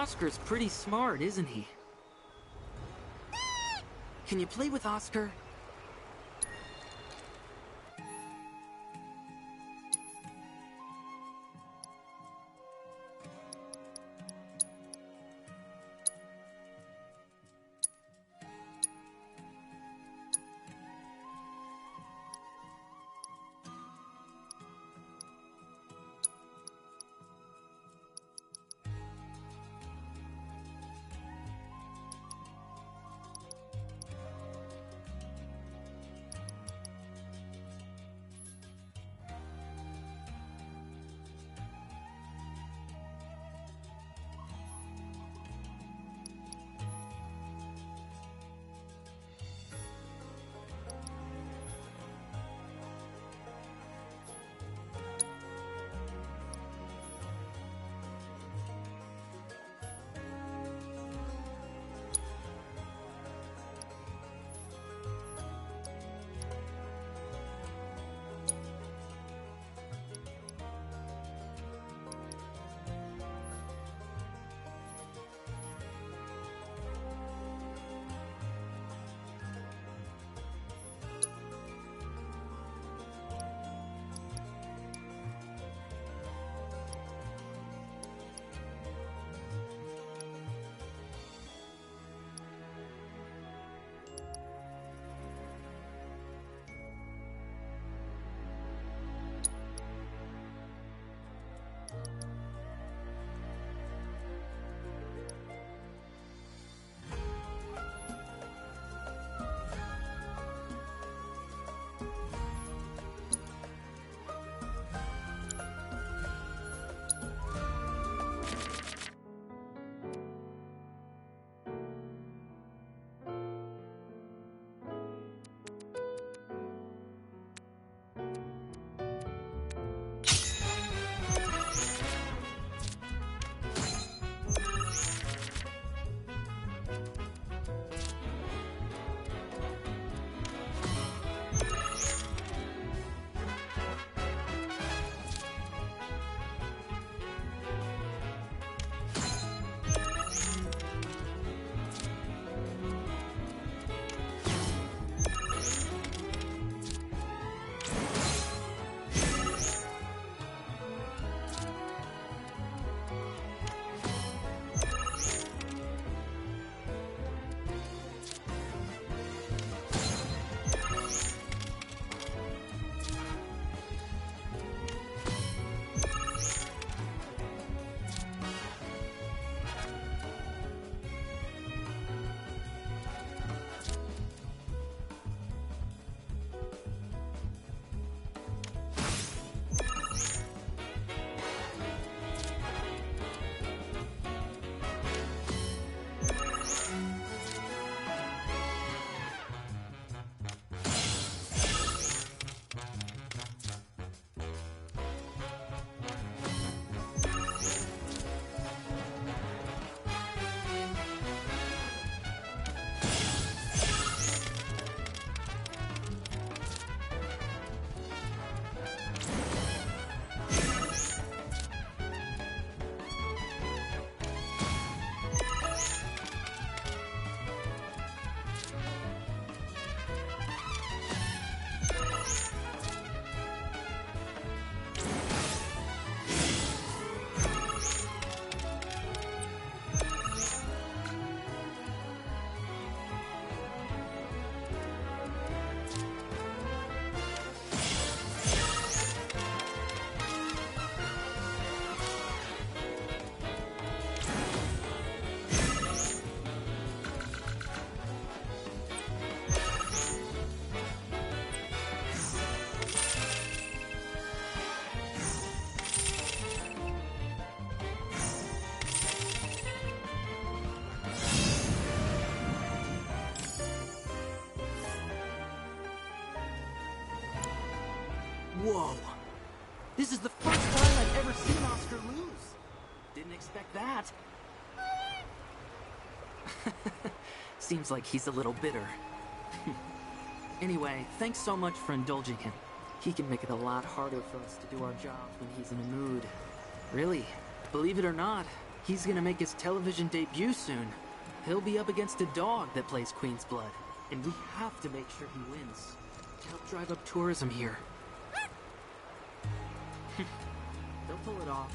S6: Oscar's pretty smart, isn't he? Can you play with Oscar? Whoa! This is the first time I've ever seen Oscar lose. Didn't expect that. Seems like he's a little bitter. Anyway, thanks so much for indulging him. He can make it a lot harder for us to do our jobs when he's in a mood. Really, believe it or not, He's gonna make his television debut soon. He'll be up against a dog that plays Queen's Blood, and we have to make sure he wins to help drive up tourism here. They'll pull it off.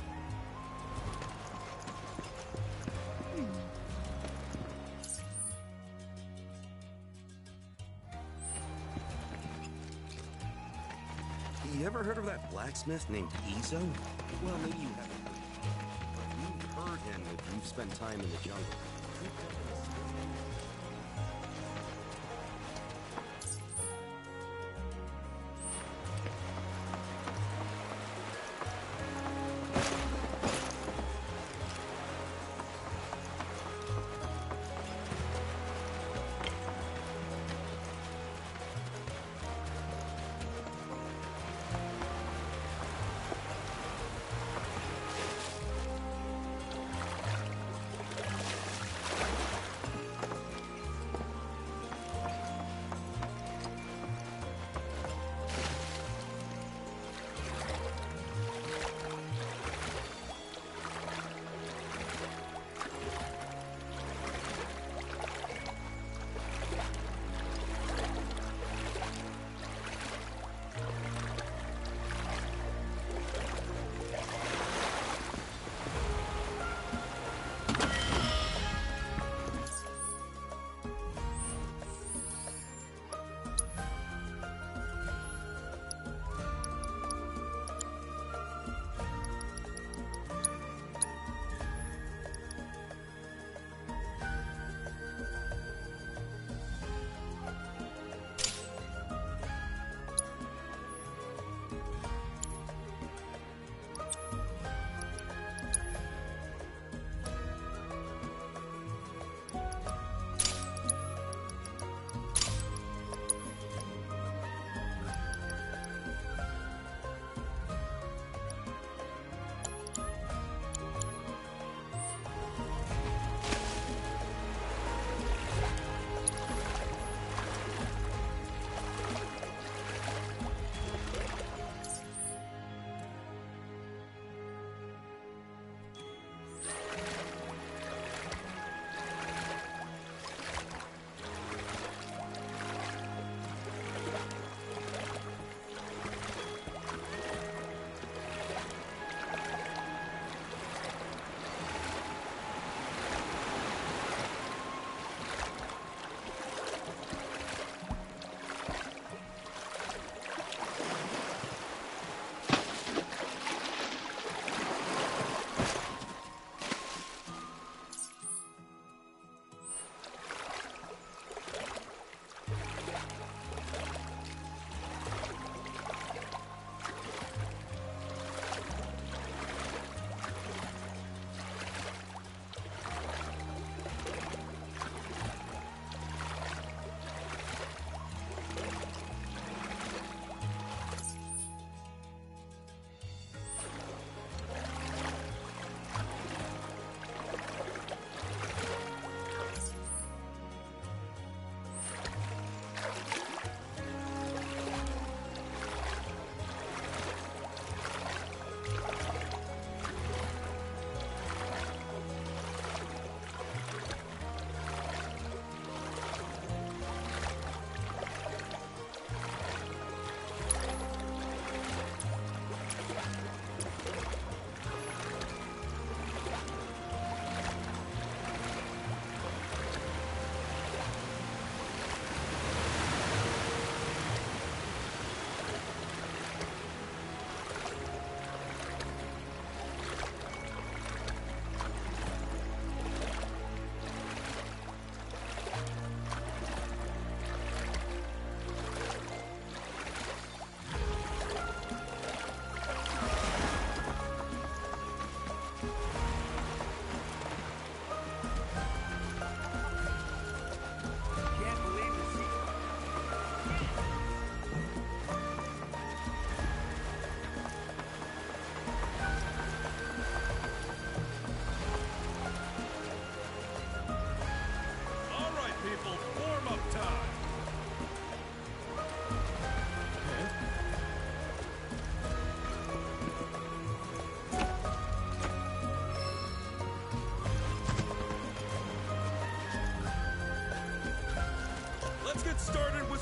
S9: You ever heard of that blacksmith named Izo? Well, maybe you haven't heard of him. But you've heard him if you've spent time in the jungle.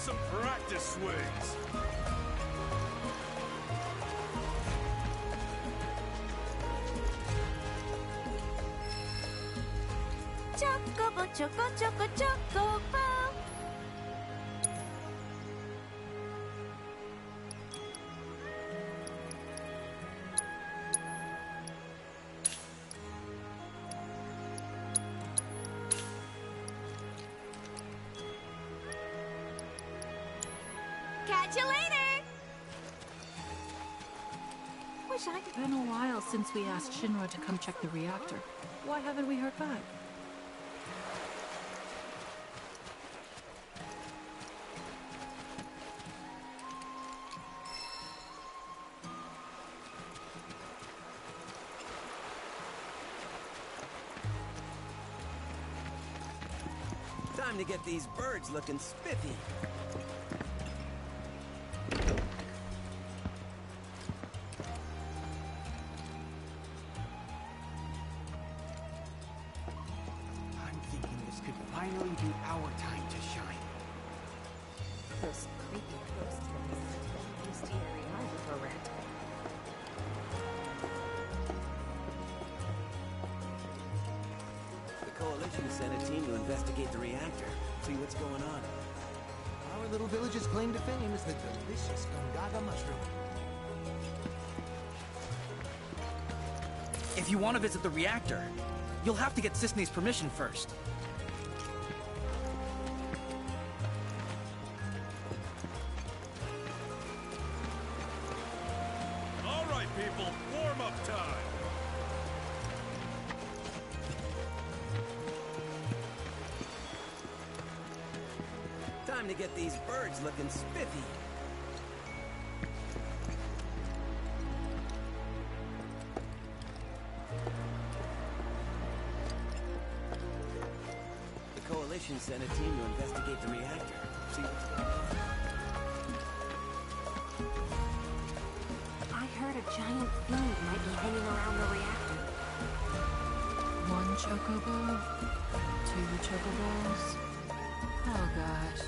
S10: some practice swings.
S12: Chocobo, choco, choco, chocobo. Catch you later!
S23: Wish I could. Been a while since we asked Shinra to come check the reactor. Why haven't we heard back?
S11: Time to get these birds looking spiffy.
S6: I'm thinking this could finally be our time to shine.
S3: Those creepy ghosts from the mysterious reminder for rent.
S11: The Coalition sent a team to investigate the reactor, see what's going on.
S5: Our little village's claim to fame is the delicious Gongaga mushroom.
S6: If you want to visit the reactor, you'll have to get Sisney's permission first.
S10: All right, people, warm-up time.
S11: Time to get these birds looking spiffy. The Coalition sent a team to investigate the reactor, see what's going on.
S3: I heard a giant fiend might be hanging around the reactor.
S23: One chocobo? Two chocobos? Oh gosh.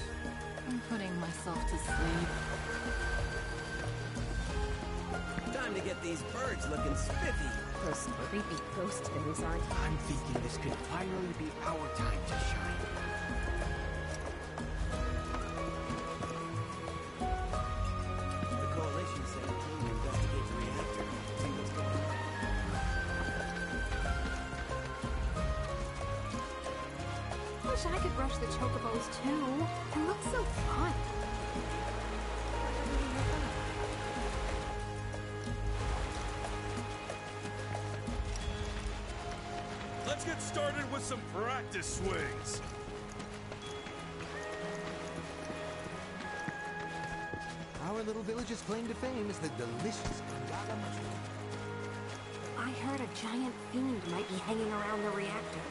S23: I'm putting myself to sleep.
S11: Time to get these birds looking spiffy.
S3: Those creepy ghost things aren't.
S6: I'm thinking this could finally be our time to shine.
S11: The Coalition sent a team to investigate the reactor, see what's going on.
S3: Wish I could brush the chocobos too. They look so fun.
S10: Let's get started with some practice swings.
S5: Our little village's claim to fame is the delicious Gongaga mushroom.
S3: I heard a giant fiend might be hanging around the reactor.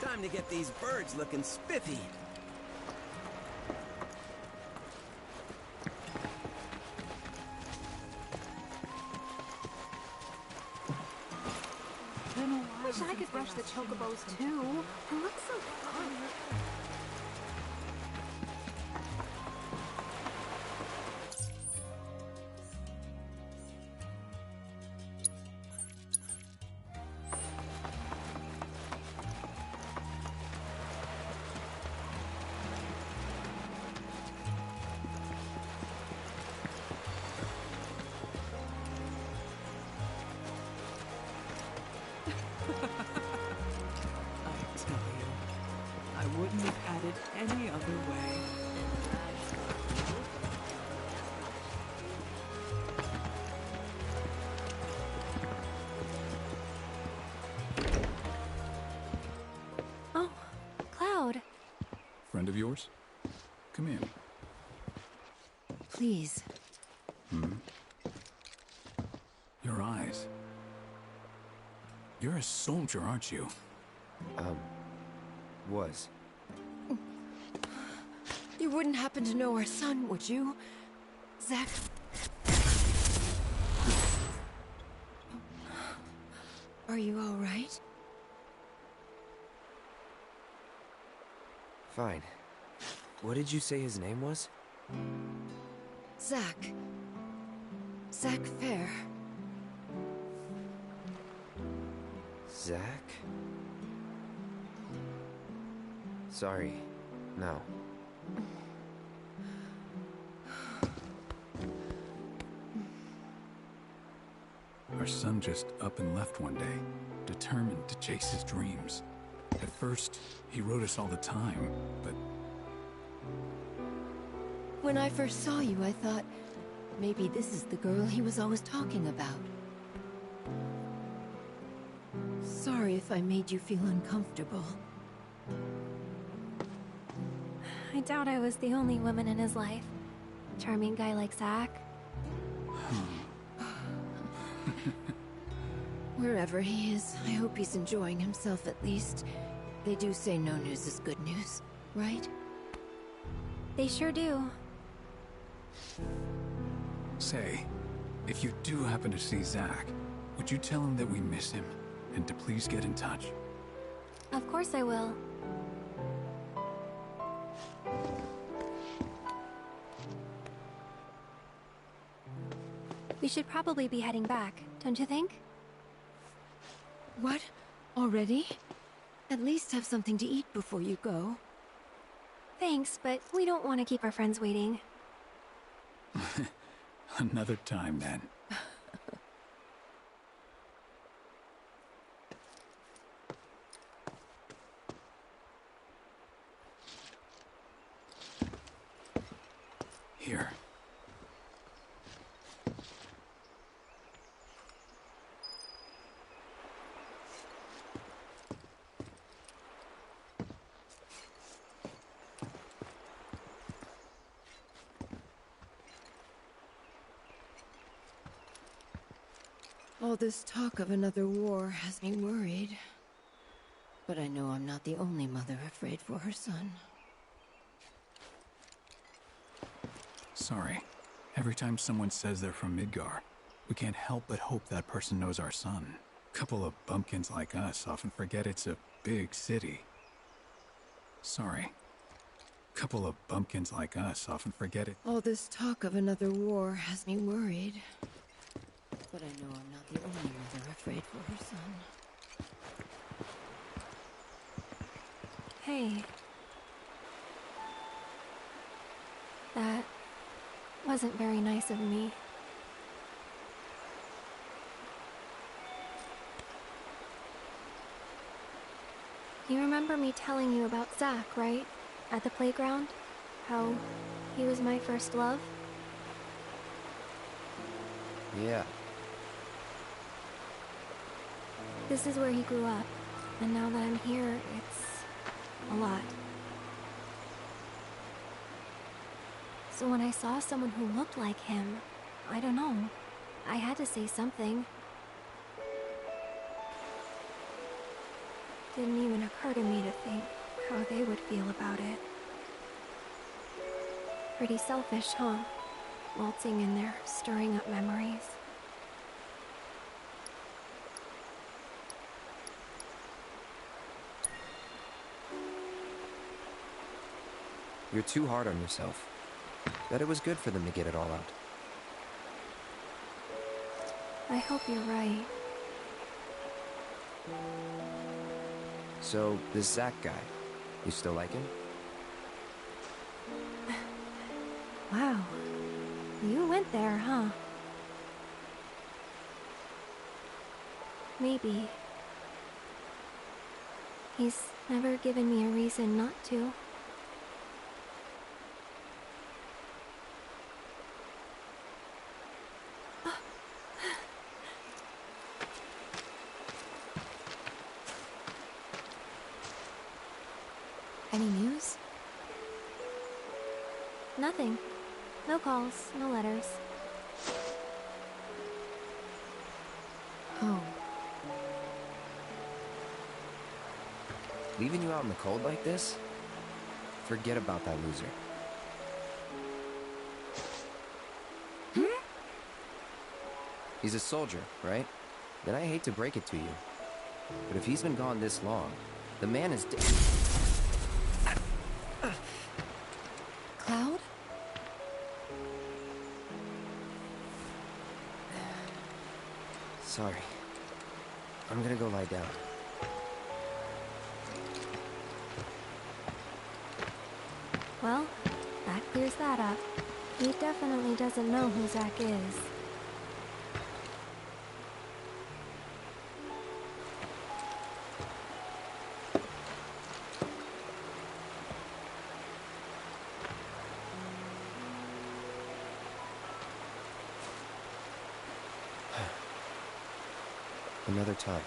S11: Time to get these birds looking spiffy.
S3: Wish I could brush the chocobos too. They look so fun.
S23: I wouldn't have had it any other way.
S3: Oh, Cloud.
S19: Friend of yours? Come in.
S3: Please.
S19: Your eyes. You're a soldier, aren't you?
S14: Was.
S15: You wouldn't happen to know our son, would you? Zach? Are you all right?
S7: Fine. What did you say his name was?
S15: Zack. Zack Fair.
S7: Zack? Sorry. No.
S22: Our son just up and left one day, determined to chase his dreams. At first, he wrote us all the time, but...
S15: When I first saw you, I thought, maybe this is the girl he was always talking about. Sorry if I made you feel uncomfortable.
S14: I doubt I was the only woman in his life. Charming guy like Zack.
S15: Wherever he is, I hope he's enjoying himself at least. They do say no news is good news, right?
S14: They sure do.
S22: Say, if you do happen to see Zack, would you tell him that we miss him, and to please get in touch?
S14: Of course I will. We should probably be heading back, don't you think?
S15: What? Already? At least have something to eat before you go.
S14: Thanks, but we don't want to keep our friends waiting.
S22: Another time, then. Here.
S15: All this talk of another war has me worried. But I know I'm not the only mother afraid for her son.
S22: Sorry. Every time someone says they're from Midgar, we can't help but hope that person knows our son. Couple of bumpkins like us often forget it's a big city. Sorry. Couple of bumpkins like us often forget it.
S15: All this talk of another war has me worried. But I know I'm not the only mother afraid for her son.
S14: Hey. That wasn't very nice of me. You remember me telling you about Zack, right? At the playground? How he was my first love?
S7: Yeah.
S14: This is where he grew up, and now that I'm here, it's a lot. So when I saw someone who looked like him, I don't know, I had to say something. Didn't even occur to me to think how they would feel about it. Pretty selfish, huh? Waltzing in there, stirring up memories.
S7: You're too hard on yourself. Bet it was good for them to get it all out.
S14: I hope you're right.
S7: So, this Zack guy, you still like him?
S14: Wow. You went there, huh? Maybe. He's never given me a reason not to.
S15: Any news?
S14: Nothing. No calls, no letters.
S15: Oh.
S7: Leaving you out in the cold like this? Forget about that loser. He's a soldier, right? Then I hate to break it to you, But if he's been gone this long, the man is dead.
S14: Cloud?
S7: Sorry. I'm gonna go lie down.
S14: Well, that clears that up. He definitely doesn't know who Zack is.
S7: Another time.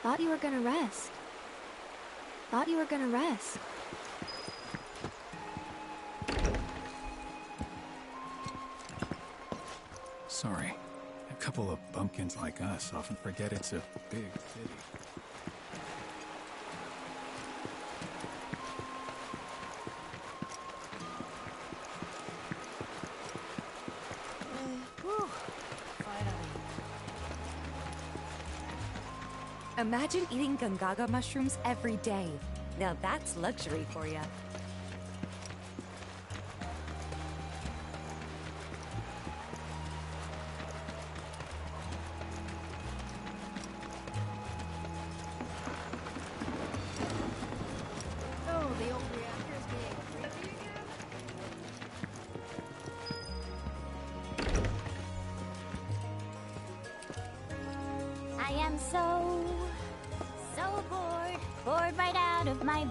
S14: Thought you were gonna rest. Thought you were gonna rest.
S22: Sorry. A couple of bumpkins like us often forget it's a big city.
S3: Imagine eating Gungaga mushrooms every day. Now that's luxury for you.
S15: Oh, the old reactor's being creepy
S12: I am so bored right out of my